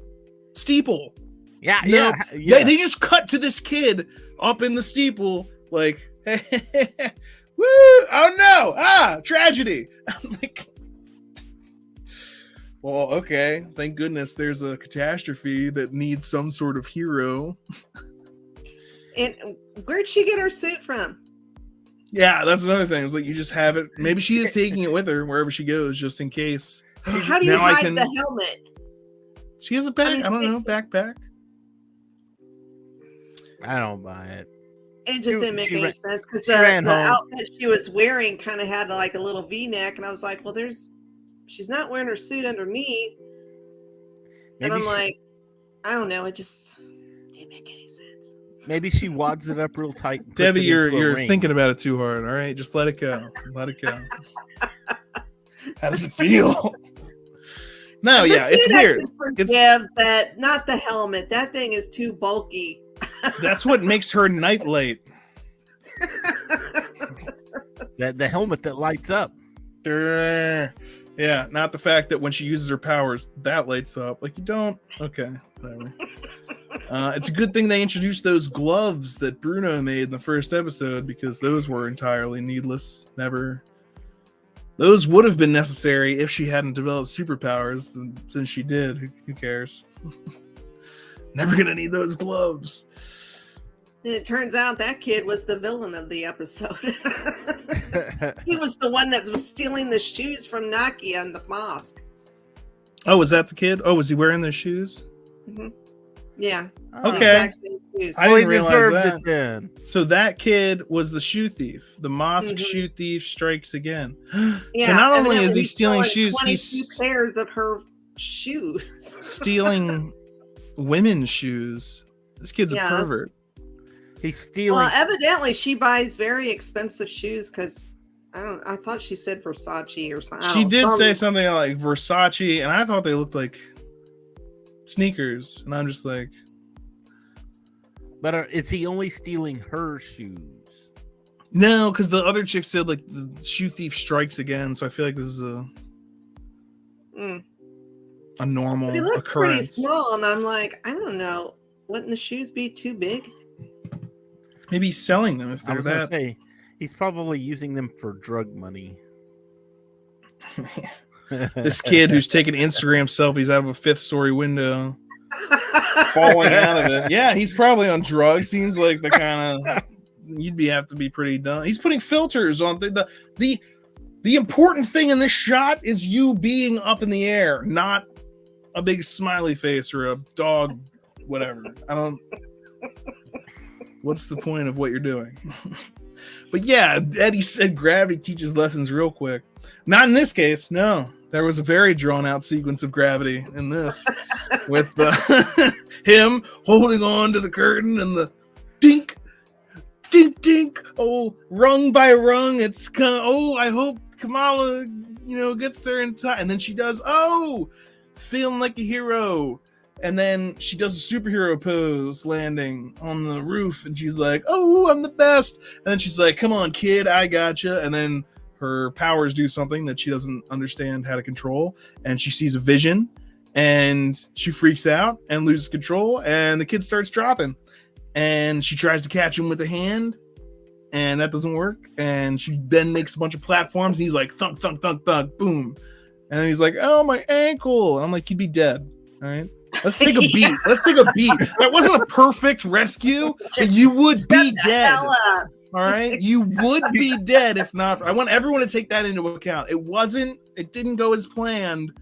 steeple? Yeah. They just cut to this kid up in the steeple, like, woo! Oh no! Tragedy! I'm like, well, okay. Thank goodness there's a catastrophe that needs some sort of hero. And where'd she get her suit from? Yeah, that's another thing. It's like you just have it. Maybe she is taking it with her wherever she goes, just in case. How do you hide the helmet? She has a bag. I don't know, backpack. I don't buy it. It just didn't make any sense because the outfit she was wearing kind of had like a little V-neck, and I was like, well, she's not wearing her suit underneath. And I'm like, I don't know. It just didn't make any sense. Maybe she wads it up real tight. And puts Debbie, it into a you're ring. thinking about it too hard. All right, just let it go. Let it go. How does it feel? No, The yeah, it's suit I weird. can forgive, but not the helmet. That thing is too bulky. That's what makes her Nightlight. The helmet that lights up. Yeah, not the fact that when she uses her powers, that lights up. Like, you don't. Okay, whatever. It's a good thing they introduced those gloves that Bruno made in the first episode, because those were entirely needless. Never. Those would have been necessary if she hadn't developed superpowers. Since she did, who cares? Never gonna need those gloves. And it turns out that kid was the villain of the episode. He was the one that was stealing the shoes from Nakia in the mosque. Oh, was that the kid? Oh, was he wearing those shoes? Mm-hmm. Yeah. Oh, The Okay. exact same shoes. I Well, he didn't realize deserved that. it then. So that kid was the shoe thief. The mosque Mhm. shoe thief strikes again. Yeah, So not only evidently is he he's stealing shoes, 22 he's pairs of her shoes. stealing women's shoes. This kid's Yeah, a pervert. He's stealing. Well, evidently she buys very expensive shoes because I thought she said Versace or something. She did say something like Versace, and I thought they looked like sneakers. And I'm just like, But is he only stealing her shoes? no, because the other chick said like the shoe thief strikes again. So I feel like this is a normal But he looks pretty occurrence. small, and I'm like, I don't know. Wouldn't the shoes be too big? Maybe he's selling them if I they're was gonna that. say he's probably using them for drug money. This kid who's taking Instagram selfies out of a 5th-story window, falling out of it. Yeah, he's probably on drugs. Seems like the kind of have to be pretty dumb. He's putting filters on the important thing in this shot is you being up in the air, not a big smiley face or a dog, whatever. I don't. What's the point of what you're doing? But yeah, Eddie said gravity teaches lessons real quick. Not in this case, no. There was a very drawn-out sequence of gravity in this, with him holding on to the curtain and the dink, dink, dink. Oh, rung by rung, it's I hope Kamala, gets there in time. And then she does, feeling like a hero. And then she does a superhero pose landing on the roof, and she's like, "Oh, I'm the best." And then she's like, "Come on, kid, I gotcha." And then her powers do something that she doesn't understand how to control, and she sees a vision, and she freaks out and loses control, and the kid starts dropping, and she tries to catch him with a hand, and that doesn't work. And she then makes a bunch of platforms, and he's like, thunk, thunk, thunk, thunk, boom. And then he's like, "Oh, my ankle." And I'm like, "You'd be dead." All right. Let's take a beat. Let's take a beat. That wasn't a perfect rescue, but you would be dead. Hell up. All right. You would be dead if not. I want everyone to take that into account. It didn't go as planned,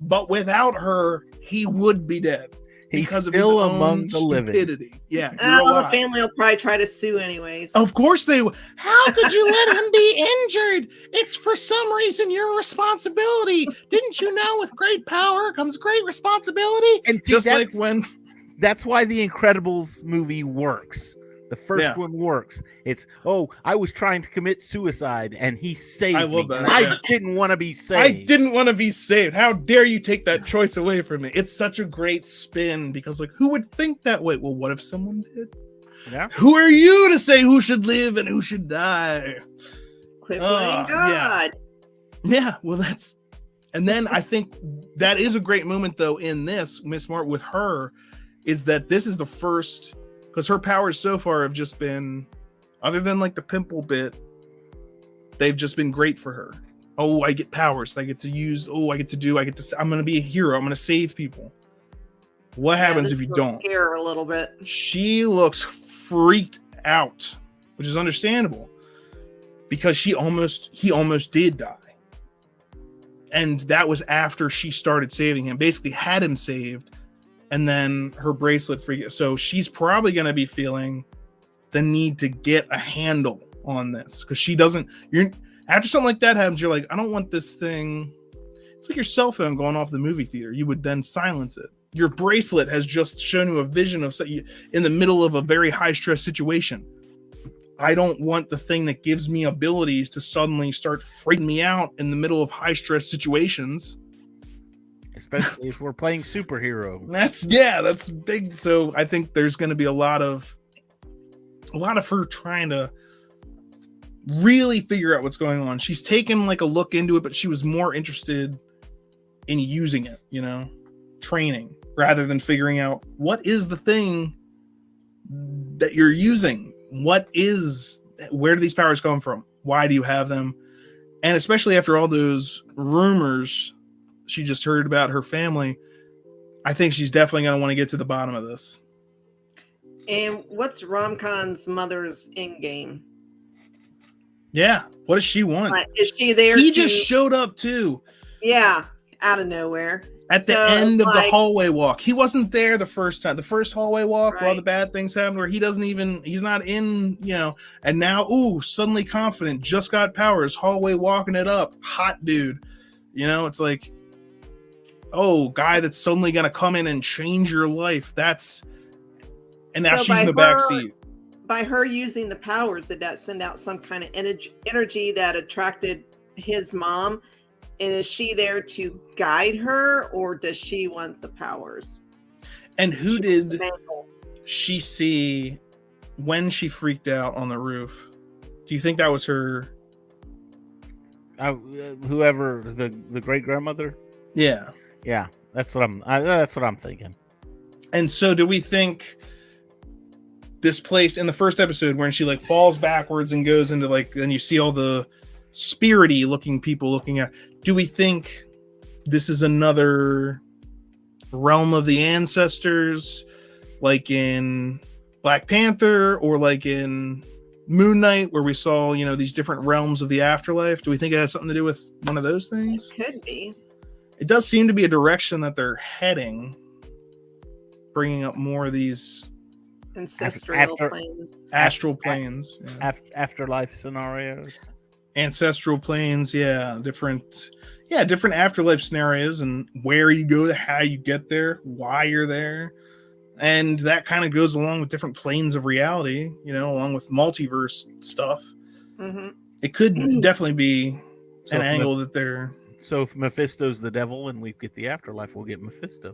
but without her, he would be dead. He's Because of still his own among the living. stupidity. Yeah. you're The alive. family will probably try to sue anyways. Of course they will. How could you let him be injured? It's for some reason your responsibility. Didn't you know with great power comes great responsibility? And see, Just like when that's why the Incredibles movie works. The first Yeah. one works. It's I was trying to commit suicide and he saved I love me. that, And I yeah. didn't want to be saved. I didn't want to be saved. How dare you take that choice away from me? It's such a great spin because, like, who would think that way? Well, what if someone did? Yeah. Who are you to say who should live and who should die? Quit playing God. Yeah, well, and then I think that is a great moment, though, in this, Miss Martin, with her, is that this is the first, because her powers so far have just been, other than like the pimple bit, they've just been great for her. Oh, I get powers. I get to use, I'm going to be a hero. I'm going to save people. What happens if you don't? Scare her a little bit. She looks freaked out, which is understandable because he almost did die. And that was after she started saving him, basically had him saved, and then her bracelet freaked. So she's probably going to be feeling the need to get a handle on this because she doesn't. After something like that happens, you're like, I don't want this thing. It's like your cell phone going off the movie theater. You would then silence it. Your bracelet has just shown you a vision of in the middle of a very high stress situation. I don't want the thing that gives me abilities to suddenly start freaking me out in the middle of high stress situations. Especially if we're playing superhero. That's big. So I think there's going to be a lot of her trying to really figure out what's going on. She's taken like a look into it, but she was more interested in using it, training, rather than figuring out what is the thing that you're using. Where do these powers come from? Why do you have them? And especially after all those rumors she just heard about her family, I think she's definitely going to want to get to the bottom of this. And what's Rom-Con's mother's end game? Yeah. What does she want? Is she there? He just showed up too. Yeah. Out of nowhere. At the end of the hallway walk. He wasn't there the first time. The first hallway walk, where all the bad things happen, where he's not in, and now, suddenly confident, just got powers, hallway walking it up, hot dude. It's like, guy that's suddenly going to come in and change your life. And now she's in the back seat. By her using the powers, did that send out some kind of energy that attracted his mom? And is she there to guide her, or does she want the powers? And who did she see when she freaked out on the roof? Do you think that was her? Whoever, the great grandmother. Yeah. That's what I'm thinking. And so, do we think this place in the first episode, when she like falls backwards and goes into then you see all the spirity looking people looking at? Do we think this is another realm of the ancestors, like in Black Panther, or like in Moon Knight, where we saw, these different realms of the afterlife? Do we think it has something to do with one of those things? It could be. It does seem to be a direction that they're heading, bringing up more of these ancestral planes, astral planes, afterlife scenarios. Ancestral planes, different afterlife scenarios, and where you go, how you get there, why you're there. And that kind of goes along with different planes of reality, along with multiverse stuff. Mm-hmm. It could definitely be an angle that they're... So if Mephisto's the devil and we get the afterlife, we'll get Mephisto.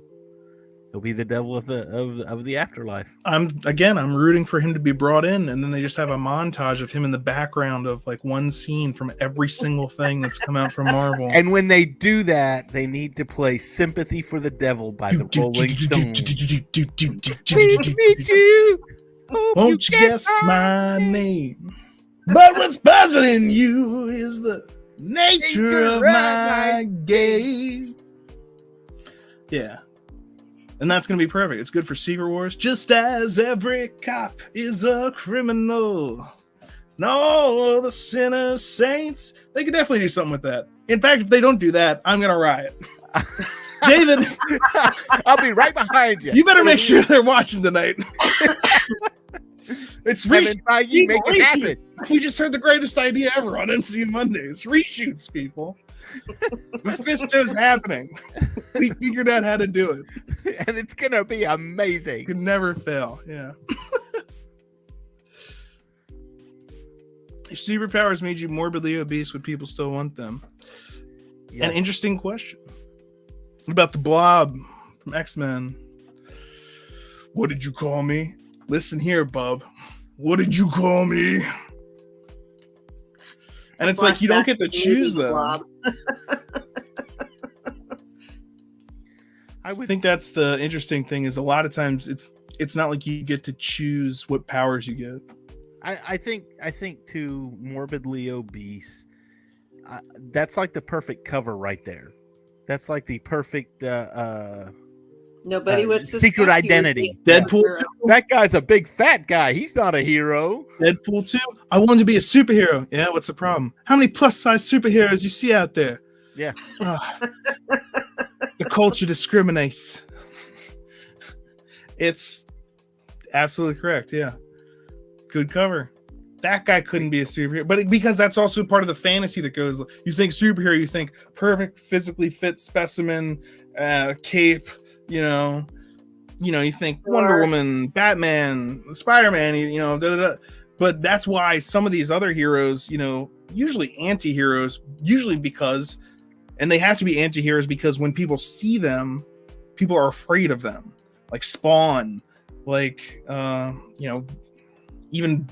He'll be the devil of the afterlife. I'm rooting for him to be brought in, and then they just have a montage of him in the background of like one scene from every single thing that's come out from Marvel. And when they do that, they need to play "Sympathy for the Devil" by the Rolling Stones. Won't you guess my name? But what's puzzling you is the nature of my game. Yeah. And that's going to be perfect. It's good for Secret Wars. Just as every cop is a criminal. And all the sinners, saints. They could definitely do something with that. In fact, if they don't do that, I'm going to riot. David. I'll be right behind you. You better make sure they're watching tonight. It's reshoots. We just heard the greatest idea ever on MCU Mondays. Reshoots, people. Mephisto's happening. We figured out how to do it, and it's gonna be amazing. Could never fail. Yeah. If superpowers made you morbidly obese, would people still want them? Yes. An interesting question. What about the Blob from X-Men? What did you call me? Listen here, bub. What did you call me? And it's like you don't get to choose them. I would think that's the interesting thing, is a lot of times it's not like you get to choose what powers you get. I think to morbidly obese, that's like the perfect cover right there. That's like the perfect nobody would secret identity. Deadpool. That guy's a big fat guy. He's not a hero. Deadpool 2. I wanted to be a superhero. Yeah, what's the problem? How many plus size superheroes you see out there? Yeah. The culture discriminates. It's absolutely correct. Yeah. Good cover. that guy couldn't be a superhero, but because that's also part of the fantasy that goes. You think superhero, you think perfect, physically fit specimen, cape. You think Wonder Woman, Batman, Spider-Man. But that's why some of these other heroes, usually anti-heroes, and they have to be anti-heroes because when people see them, people are afraid of them. Like Spawn, like even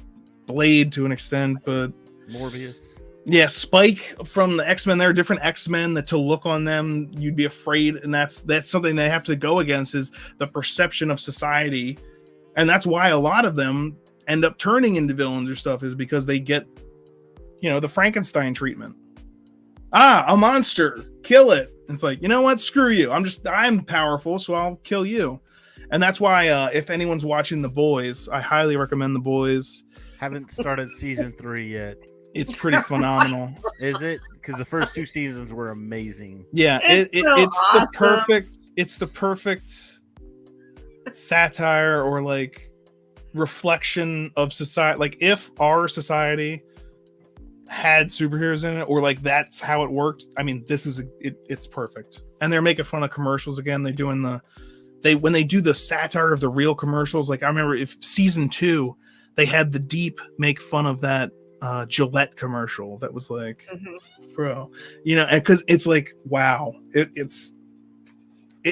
Blade to an extent, but Morbius. Yeah, Spike from the X-Men. There are different X-Men that to look on them, you'd be afraid, and that's something they have to go against is the perception of society, and that's why a lot of them end up turning into villains or stuff is because they get, the Frankenstein treatment. A monster, kill it. It's like, you know what? Screw you. I'm powerful, so I'll kill you. And that's why if anyone's watching The Boys, I highly recommend The Boys. Haven't started season 3 yet. It's pretty phenomenal. Is it? Because the first 2 seasons were amazing. Yeah, it's awesome. It's the perfect satire or like reflection of society. Like if our society had superheroes in it, or like that's how it worked. I mean, it's perfect. And they're making fun of commercials again. When they do the satire of the real commercials. Like I remember if season 2, they had the Deep make fun of that Gillette commercial that was like, bro, because it's like, wow,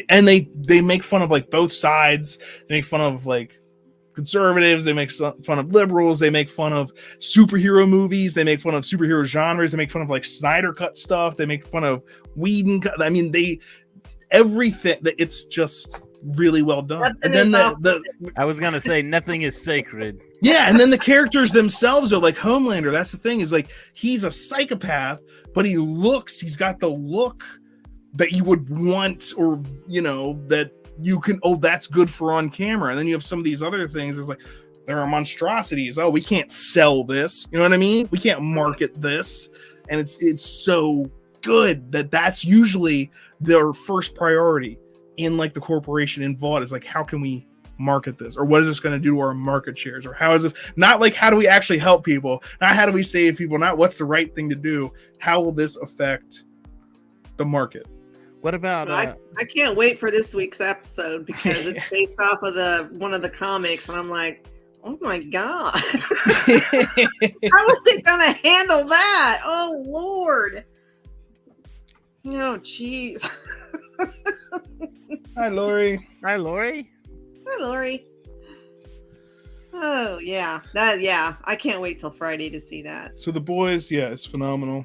and they make fun of like both sides. They make fun of like conservatives, they make fun of liberals, they make fun of superhero movies, they make fun of superhero genres, they make fun of like Snyder Cut stuff, they make fun of Whedon cut. I mean, everything that it's just really well done. And then I was gonna say nothing is sacred. Yeah, and then the characters themselves are like Homelander. That's the thing, is like he's a psychopath, but he's got the look that you would want, or that you can, that's good for on camera. And then you have some of these other things. It's like there are monstrosities. Oh, we can't sell this. You know what I mean? We can't market this. And it's so good that's usually their first priority in like the corporation involved is like, how can we market this, or what is this going to do to our market shares, or how is this not like how do we actually help people, not how do we save people, not what's the right thing to do, how will this affect the market. What about I can't wait for this week's episode because it's based off of one of the comics, and I'm like, oh my god. How are they gonna handle that? Oh Lord. Jeez. Hi Lori. Hi Lori. Hi, Lori. Oh, yeah. I can't wait till Friday to see that. So The Boys, yeah, it's phenomenal.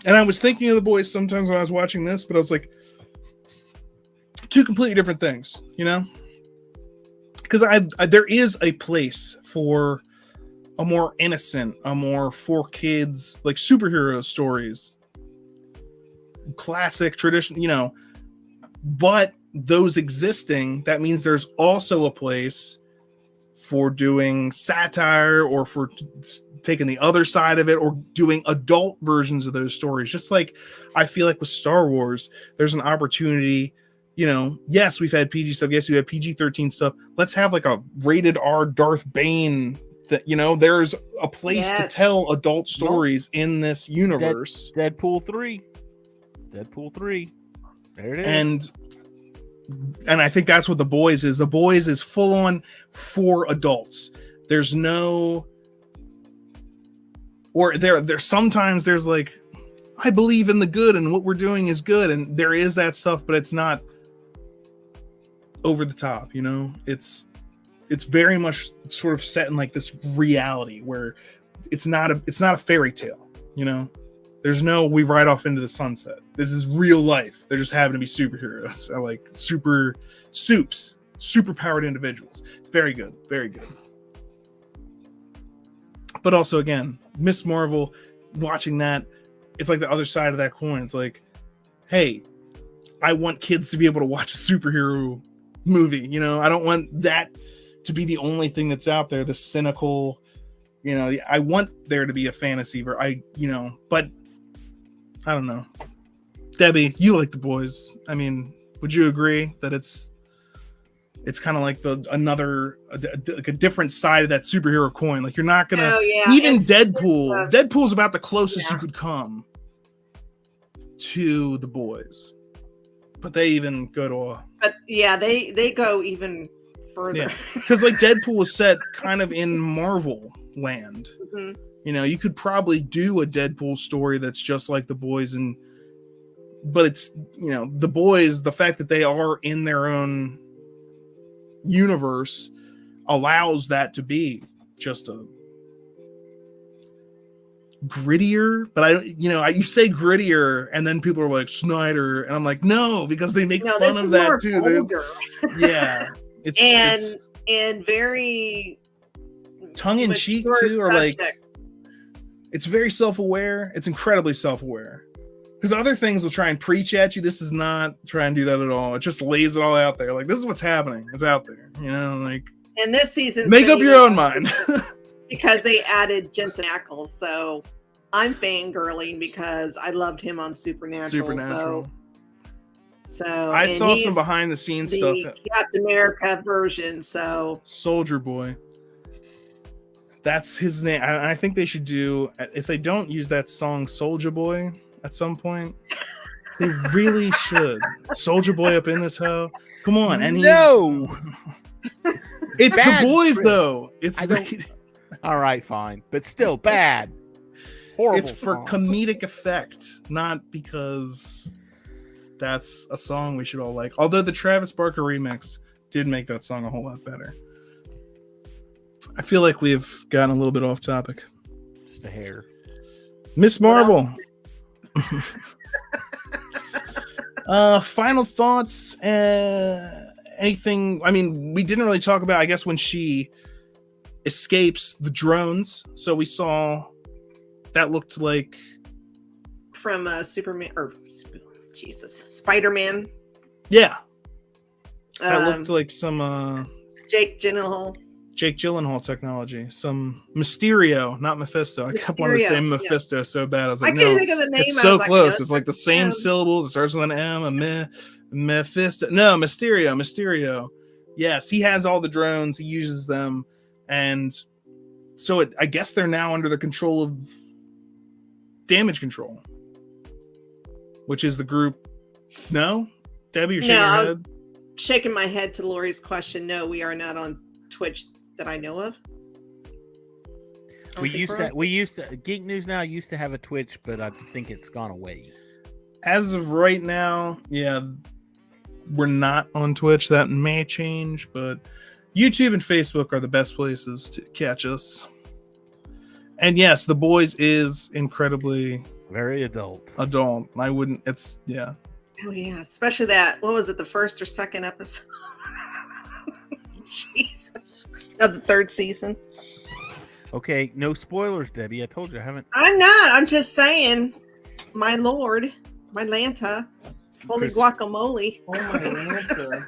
And I was thinking of The Boys sometimes when I was watching this, but I was like, 2 completely different things, Because there is a place for a more innocent, a more for kids, like superhero stories. Classic, tradition, but those existing, that means there's also a place for doing satire or for taking the other side of it or doing adult versions of those stories. Just like I feel like with Star Wars, there's an opportunity, yes, we've had PG stuff. Yes, we have PG-13 stuff. Let's have like a rated R Darth Bane that, there's a place to tell adult stories in this universe. Deadpool 3. There it is. And I think that's what The Boys is. The Boys is full on for adults. There's no, or there sometimes there's like, I believe in the good and what we're doing is good, and there is that stuff, but it's not over the top. It's very much sort of set in like this reality where it's not a fairy tale. There's no we ride off into the sunset. This is real life. There just happen to be superheroes. I like super powered individuals. It's very good. Very good. But also, again, Miss Marvel, watching that, it's like the other side of that coin. It's like, hey, I want kids to be able to watch a superhero movie. I don't want that to be the only thing that's out there, the cynical, I want there to be a fantasy but I don't know. Debbie, you like The Boys. I mean, would you agree that it's It's kind of like a different side of that superhero coin. Like, you're not gonna even Deadpool's about the closest you could come to the boys, but they even go to they go even further, because like Deadpool was set kind of in Marvel land. Mm-hmm. You know, you could probably do a Deadpool story that's just like the boys, but it's, you know, the boys, the fact that they are in their own universe allows that to be just a grittier. But you say grittier and then people are like Snyder, and I'm like, no, because they make fun of that too. It's very tongue-in-cheek too, or like it's very self-aware. It's incredibly self-aware, because other things will try and preach at you. This is not trying to do that at all. It just lays it all out there. Like, this is what's happening. It's out there. You know, like, and this season, make up your own mind. Because they added Jensen Ackles. So I'm fangirling because I loved him on Supernatural. So I saw some behind the scenes stuff. Captain America version. So Soldier Boy. That's his name. I think they should do, if they don't use that song Soldier Boy at some point, they really should. Soldier Boy up in this hoe. Come on. And it's bad, the boys, though. It's all right, fine, but still bad. Horrible. It's for comedic effect, not because that's a song we should all like. Although the Travis Barker remix did make that song a whole lot better. I feel like we've gotten a little bit off topic. Just a hair. Miss Marvel. Final thoughts. Anything? I mean, we didn't really talk about, I guess, when she escapes the drones. So we saw that looked like from Superman or Spider-Man. Yeah, that looked like some Jake Gyllenhaal technology. Some Mysterio, not Mephisto. I kept wanting to say Mephisto so bad. I was like, I can't think of the name. It's so close. It's like the same syllables. It starts with an M. Mephisto. No, Mysterio. Yes, he has all the drones. He uses them, and so I guess they're now under the control of Damage Control, which is the group. No, Debbie, you're shaking your head. I was shaking my head to Lori's question. No, we are not on Twitch that I know of. We used to Geek News Now used to have a Twitch, but I think it's gone away. As of right now, yeah, we're not on Twitch. That may change, but YouTube and Facebook are the best places to catch us. And yes, The Boys is incredibly very adult. I wouldn't. It's yeah. Oh yeah, especially that. What was it? The first or second episode? Jesus, of the third season. Okay, no spoilers, Debbie. I told you I haven't. I'm not. I'm just saying, my lord, my Lanta, holy guacamole. Oh my Lanta.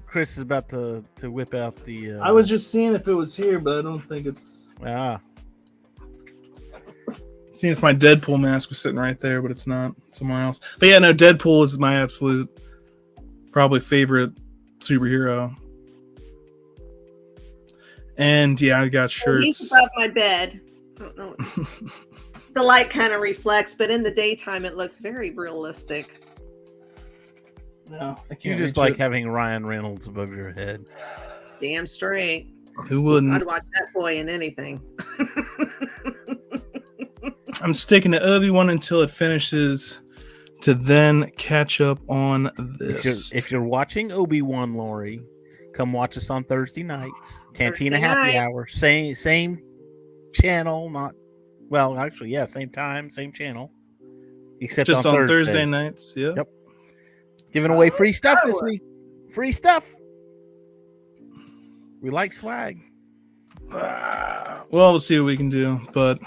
Chris is about to whip out the. I was just seeing if it was here, but I don't think it's. Seeing if my Deadpool mask was sitting right there, but it's not. It's somewhere else. But yeah, no, Deadpool is my absolute, probably favorite superhero. And yeah, I got shirts. He's above my bed. I don't know. The light kind of reflects, but in the daytime, it looks very realistic. No, I can't. You just like having Ryan Reynolds above your head. Damn straight. Who wouldn't? I'd watch that boy in anything. I'm sticking to Obi-Wan until it finishes, to then catch up on this. If you're watching Obi-Wan, Lori, come watch us on Thursday nights. Cantina Happy Hour. Same channel, same time, same channel. Except just on Thursday nights. Yeah. Yep. Giving away free stuff this week. Free stuff. We like swag. Well, we'll see what we can do, but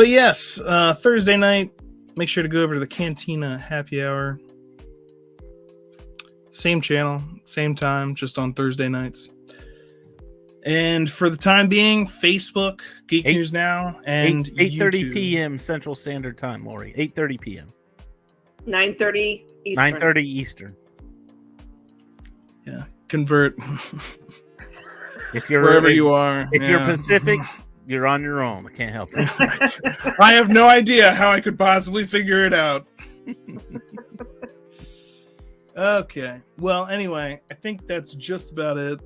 yes, Thursday night, make sure to go over to the Cantina Happy Hour. Same channel, same time, just on Thursday nights. And for the time being, Facebook, Geek News Now, and 8:30 p.m. Central Standard Time, Lori. 8:30 p.m. 9:30 Eastern. 9:30 Eastern. Yeah, convert If you're wherever you are. if you're Yeah. Pacific, you're on your own. I can't help you. Right. I have no idea how I could possibly figure it out. Okay. Well, anyway, I think that's just about it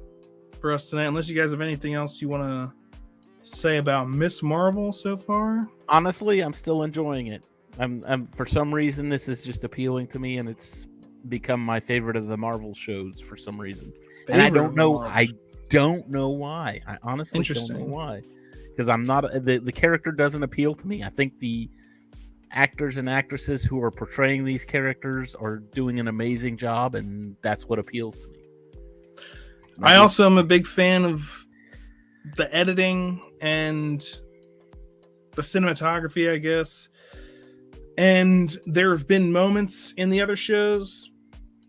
for us tonight. Unless you guys have anything else you want to say about Miss Marvel so far. Honestly, I'm still enjoying it. I'm for some reason this is just appealing to me, and it's become my favorite of the Marvel shows for some reason. And I don't know. I don't know why. I honestly don't know why. Because I'm not the character doesn't appeal to me. I think the actors and actresses who are portraying these characters are doing an amazing job, and that's what appeals to me. I also am a big fan of the editing and the cinematography, I guess. And there have been moments in the other shows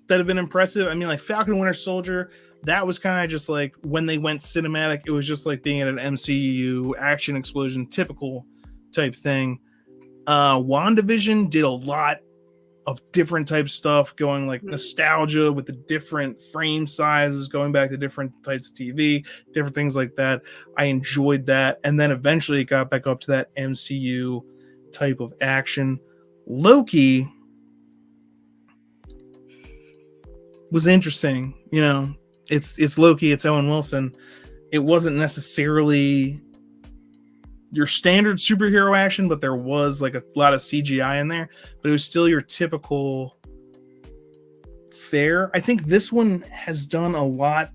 that have been impressive. I mean, like Falcon and Winter Soldier, that was kind of just like when they went cinematic, it was just like being at an MCU action explosion, typical type thing. WandaVision did a lot of different type stuff, going like nostalgia with the different frame sizes, going back to different types of TV, different things like that. I enjoyed that. And then eventually it got back up to that MCU type of action. Loki was interesting. You know, it's Loki, it's Owen Wilson. It wasn't necessarily your standard superhero action, but there was like a lot of CGI in there, but it was still your typical fare. I think this one has done a lot.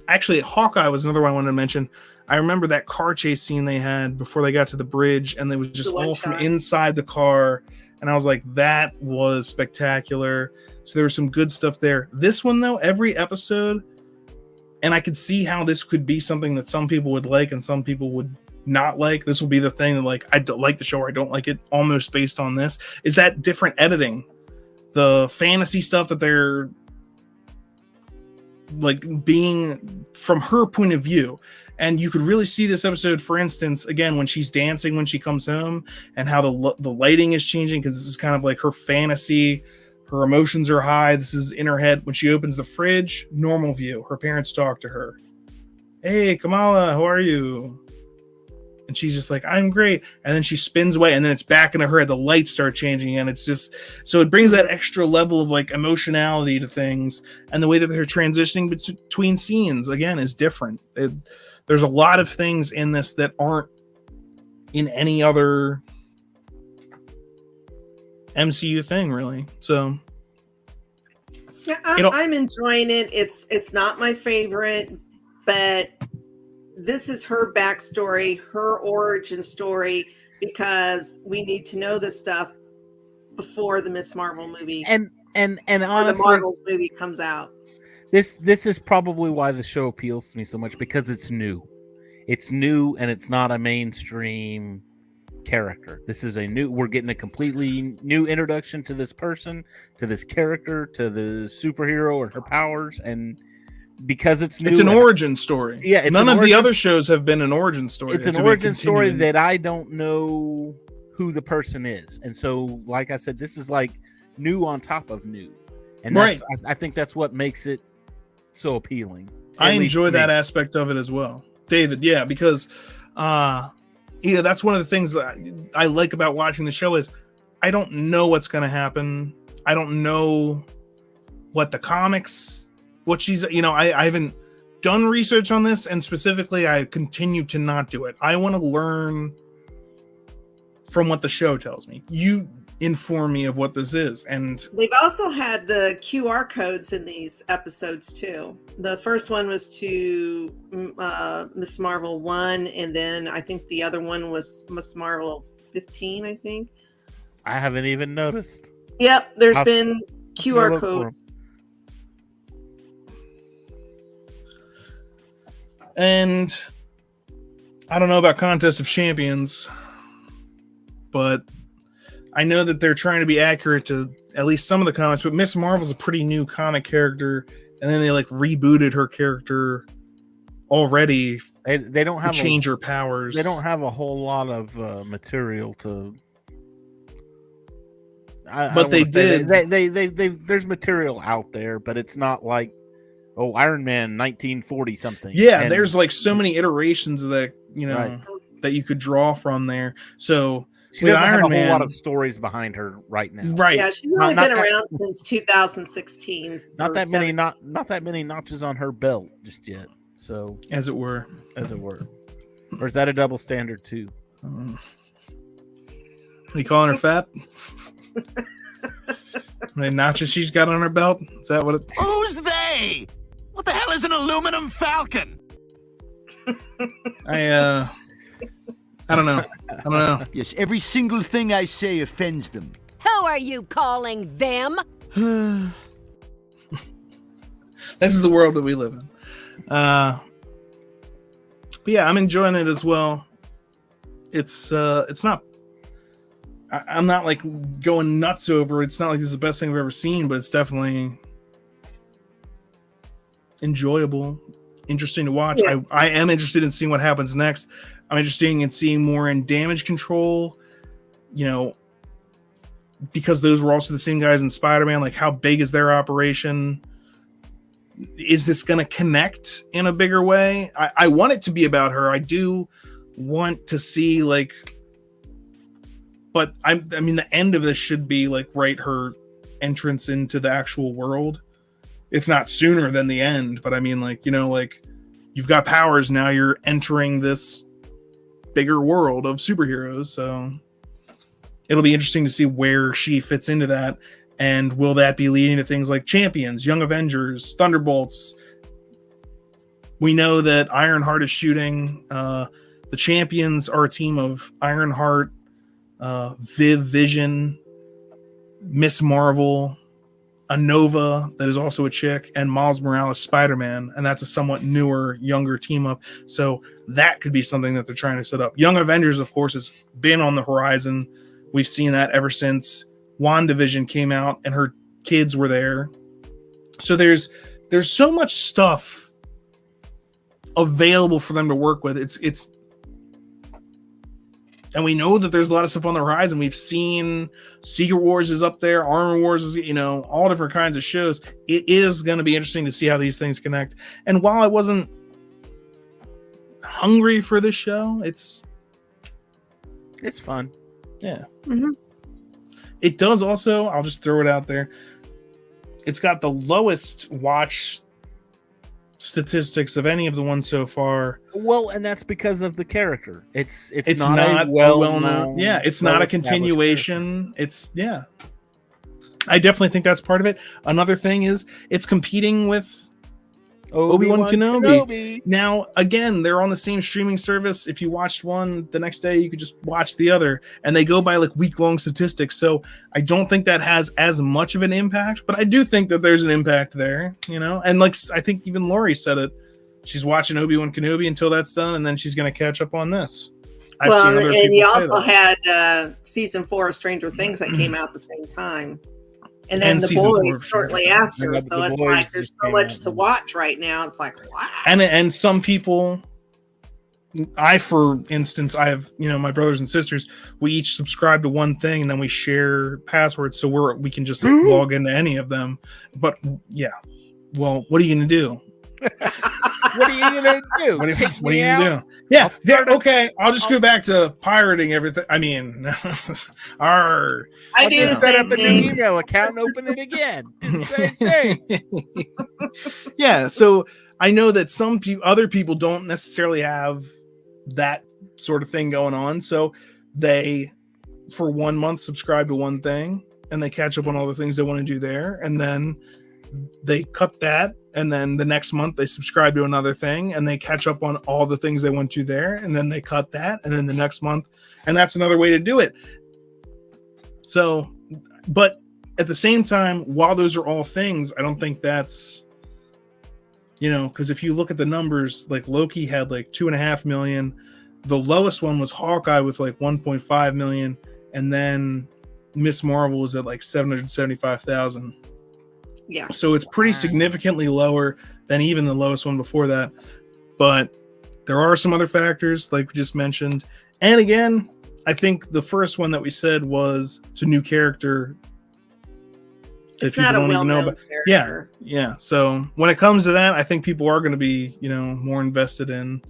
Actually, Hawkeye was another one I wanted to mention. I remember that car chase scene they had before they got to the bridge, and it was just all from inside the car. And I was like, that was spectacular. So there was some good stuff there. This one, though, every episode, and I could see how this could be something that some people would like and some people would not like. This will be the thing that, like, I don't like the show or I don't like it almost based on this, is that different editing. The fantasy stuff that they're like being from her point of view. And you could really see this episode, for instance, again, when she's dancing, when she comes home, and how the lighting is changing, because this is kind of like her fantasy. Her emotions are high. This is in her head. When she opens the fridge, normal view. Her parents talk to her. Hey, Kamala, how are you? And she's just like, I'm great. And then she spins away, and then it's back into her head. The lights start changing, and it's just, so it brings that extra level of like emotionality to things. And the way that they're transitioning between scenes, again, is different. There's a lot of things in this that aren't in any other MCU thing, really. So yeah, I'm enjoying it. It's not my favorite, but this is her backstory, her origin story, because we need to know this stuff before the Miss Marvel movie and honestly, the Marvels movie comes out. This is probably why the show appeals to me so much, because it's new. It's new, and it's not a mainstream character. This is we're getting a completely new introduction to this person, to this character, to the superhero and her powers, and because it's new, it's an origin story. Yeah, none of the other shows have been an origin story. It's an origin story that I don't know who the person is, and so, like I said, this is like new on top of new, and that's, right. I think that's what makes it so appealing. I enjoy that aspect of it as well, David. Yeah, because that's one of the things that I like about watching the show is I don't know what's going to happen. I don't know what the comics, what she's, I haven't done research on this, and specifically I continue to not do it. I want to learn from what the show tells me. You inform me of what this is. And they've also had the QR codes in these episodes too. The first one was to Miss Marvel 1, and then I think the other one was Miss Marvel 15, I think. I haven't even noticed. Yep, there's been QR codes. And I don't know about Contest of Champions, but I know that they're trying to be accurate to at least some of the comics, but Miss Marvel's a pretty new comic character, and then they like rebooted her character already. They don't have to change her powers. They don't have a whole lot of material to. But they did. They there's material out there, but it's not like Iron Man 1940 something. Yeah, And there's like so many iterations of that, Right. that you could draw from there. So she with doesn't have Iron a whole Man, lot of stories behind her right now. right? Yeah, she's Not- only not been that- around since 2016. Not or that many 17. not that many notches on her belt just yet. So As it were. as it were. Or is that a double standard too? You calling her fat? The notches she's got on her belt? Is that what it? Who's they? What the hell is an aluminum falcon? I don't know. Yes, every single thing I say offends them. Who are you calling them? This is the world that we live in. But yeah, I'm enjoying it as well. It's not. I'm not like going nuts over it. It's not like this is the best thing I've ever seen, but it's definitely enjoyable, interesting to watch. Yeah. I am interested in seeing what happens next. I'm interested in seeing more in damage control, because those were also the same guys in Spider-Man. Like, how big is their operation? Is this going to connect in a bigger way? I want it to be about her. I do want to see, like, but I mean, the end of this should be like her entrance into the actual world, if not sooner than the end. But I mean, like, like, you've got powers now, you're entering this bigger world of superheroes. So it'll be interesting to see where she fits into that. And will that be leading to things like Champions, Young Avengers, Thunderbolts? We know that Ironheart is shooting. The Champions are a team of Ironheart, Vision, Miss Marvel, a Nova that is also a chick, and Miles Morales Spider-Man, and that's a somewhat newer, younger team up. So that could be something that they're trying to set up. Young Avengers, of course, has been on the horizon. We've seen that ever since WandaVision came out and her kids were there. So there's so much stuff available for them to work with. It's and we know that there's a lot of stuff on the horizon. We've seen Secret Wars is up there, Armor Wars is, all different kinds of shows. It is going to be interesting to see how these things connect. And while I wasn't hungry for this show, it's fun. Yeah. Mhm. It does also, I'll just throw it out there, it's got the lowest watch statistics of any of the ones so far. Well, and that's because of the character. It's not a well-known. Yeah, it's not a well-established continuation. It's I definitely think that's part of it. Another thing is it's competing with Obi-Wan Kenobi. Now, again, they're on the same streaming service. If you watched one, the next day you could just watch the other, and they go by like week-long statistics. So I don't think that has as much of an impact, but I do think that there's an impact there, And like, I think even Lori said it. She's watching Obi-Wan Kenobi until that's done, and then she's going to catch up on this. I've seen other and people you say also that. had season 4 of Stranger Things that came out at the same time. And then And The season 4 Boys of shortly Stranger after. Yeah, So The it's Boys like there's just so came much out. to watch right now. It's like, wow. And some people, for instance, I have, my brothers and sisters, we each subscribe to one thing and then we share passwords, so we can just log into any of them. But yeah, well, what are you gonna do? What are you gonna do? What are Kick you me gonna out? do? Yeah, okay. I'll just go back to pirating everything. I mean, I I'll do the just set same up a new thing. email account and open it again. Do the same thing. Yeah, so I know that other people don't necessarily have that sort of thing going on, so they for 1 month subscribe to one thing and they catch up on all the things they want to do there, and then they cut that, and then the next month they subscribe to another thing and they catch up on all the things they went to there, and then they cut that, and then the next month, and that's another way to do it. So, but at the same time, while those are all things, I don't think that's, because if you look at the numbers, like Loki had like 2.5 million, the lowest one was Hawkeye with like 1.5 million, and then Miss Marvel was at like 775,000. Yeah. So it's pretty significantly lower than even the lowest one before that. But there are some other factors, like we just mentioned. And again, I think the first one that we said was it's a new character It's not a well-known character. Yeah. So when it comes to that, I think people are going to be, more invested in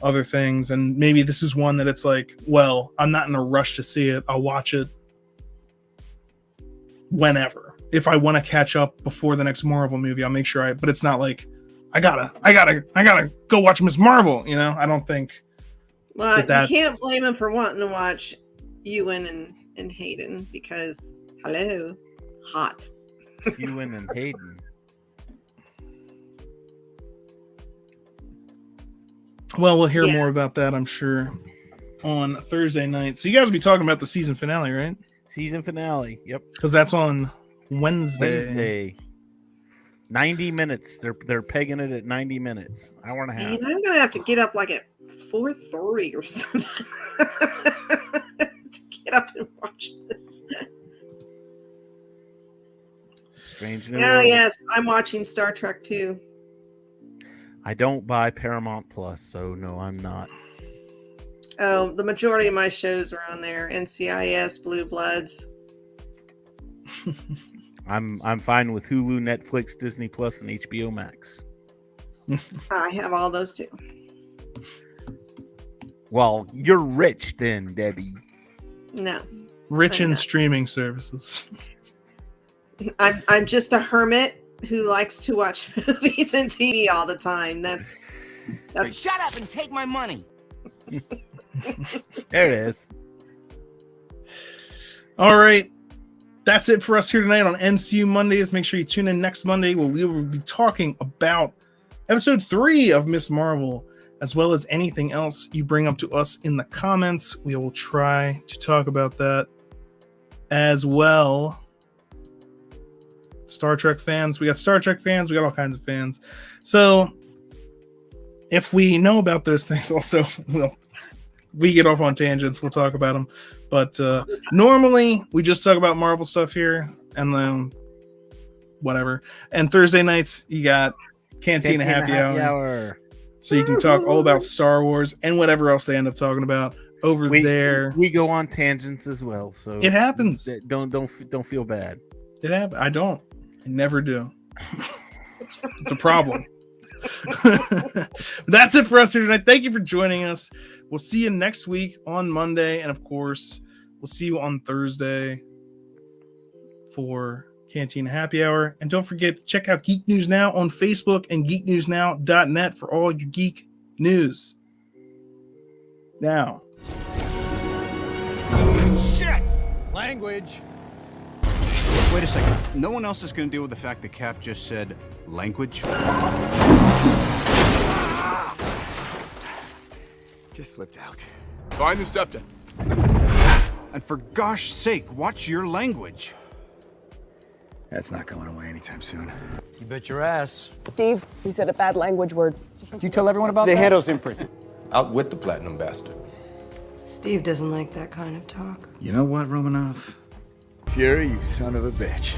other things. And maybe this is one that it's like, well, I'm not in a rush to see it. I'll watch it whenever. If I want to catch up before the next Marvel movie, I'll make sure but it's not like I gotta go watch Miss Marvel. I don't think. Well, you can't blame him for wanting to watch Ewan and Hayden because hello, hot. Ewan and Hayden. Well, we'll hear more about that, I'm sure, on Thursday night. So you guys will be talking about the season finale, right? Season finale. Yep. Because that's on Wednesday. 90 minutes. They're pegging it at 90 minutes. Hour and a half. Man, I'm gonna have to get up like at 4:30 or something to get up and watch this. Strange New Oh World. yes, I'm watching Star Trek too. I don't buy Paramount Plus, so no, I'm not. Oh, the majority of my shows are on there. NCIS, Blue Bloods. I'm fine with Hulu, Netflix, Disney Plus, and HBO Max. I have all those too. Well, you're rich then, Debbie. No. Rich in streaming services. I'm just a hermit who likes to watch movies and TV all the time. That's Shut up and take my money. There it is. All right. That's it for us here tonight on MCU Mondays. Make sure you tune in next Monday where we will be talking about episode 3 of Miss Marvel, as well as anything else you bring up to us in the comments. We will try to talk about that as well. Star Trek fans. We got Star Trek fans. We got all kinds of fans. So if we know about those things also, we get off on tangents. We'll talk about them. But normally we just talk about Marvel stuff here and then whatever. And Thursday nights, you got Cantina Happy Hour. So you can talk all about Star Wars and whatever else they end up talking about over there. We go on tangents as well. So it happens. Don't feel bad. It happens. I don't. I never do. It's a problem. That's it for us here tonight. Thank you for joining us. We'll see you next week on Monday. And of course, we'll see you on Thursday for Cantina Happy Hour. And don't forget to check out Geek News Now on Facebook and geeknewsnow.net for all your geek news. Now. Shit! Language. Wait a second. No one else is going to deal with the fact that Cap just said language? Just slipped out. Find the scepter. And for gosh sake, watch your language. That's not going away anytime soon. You bet your ass. Steve, you said a bad language word. Did you tell everyone about the that? Headless imprinted. Out with the platinum bastard. Steve doesn't like that kind of talk. You know what, Romanoff? Fury, you son of a bitch.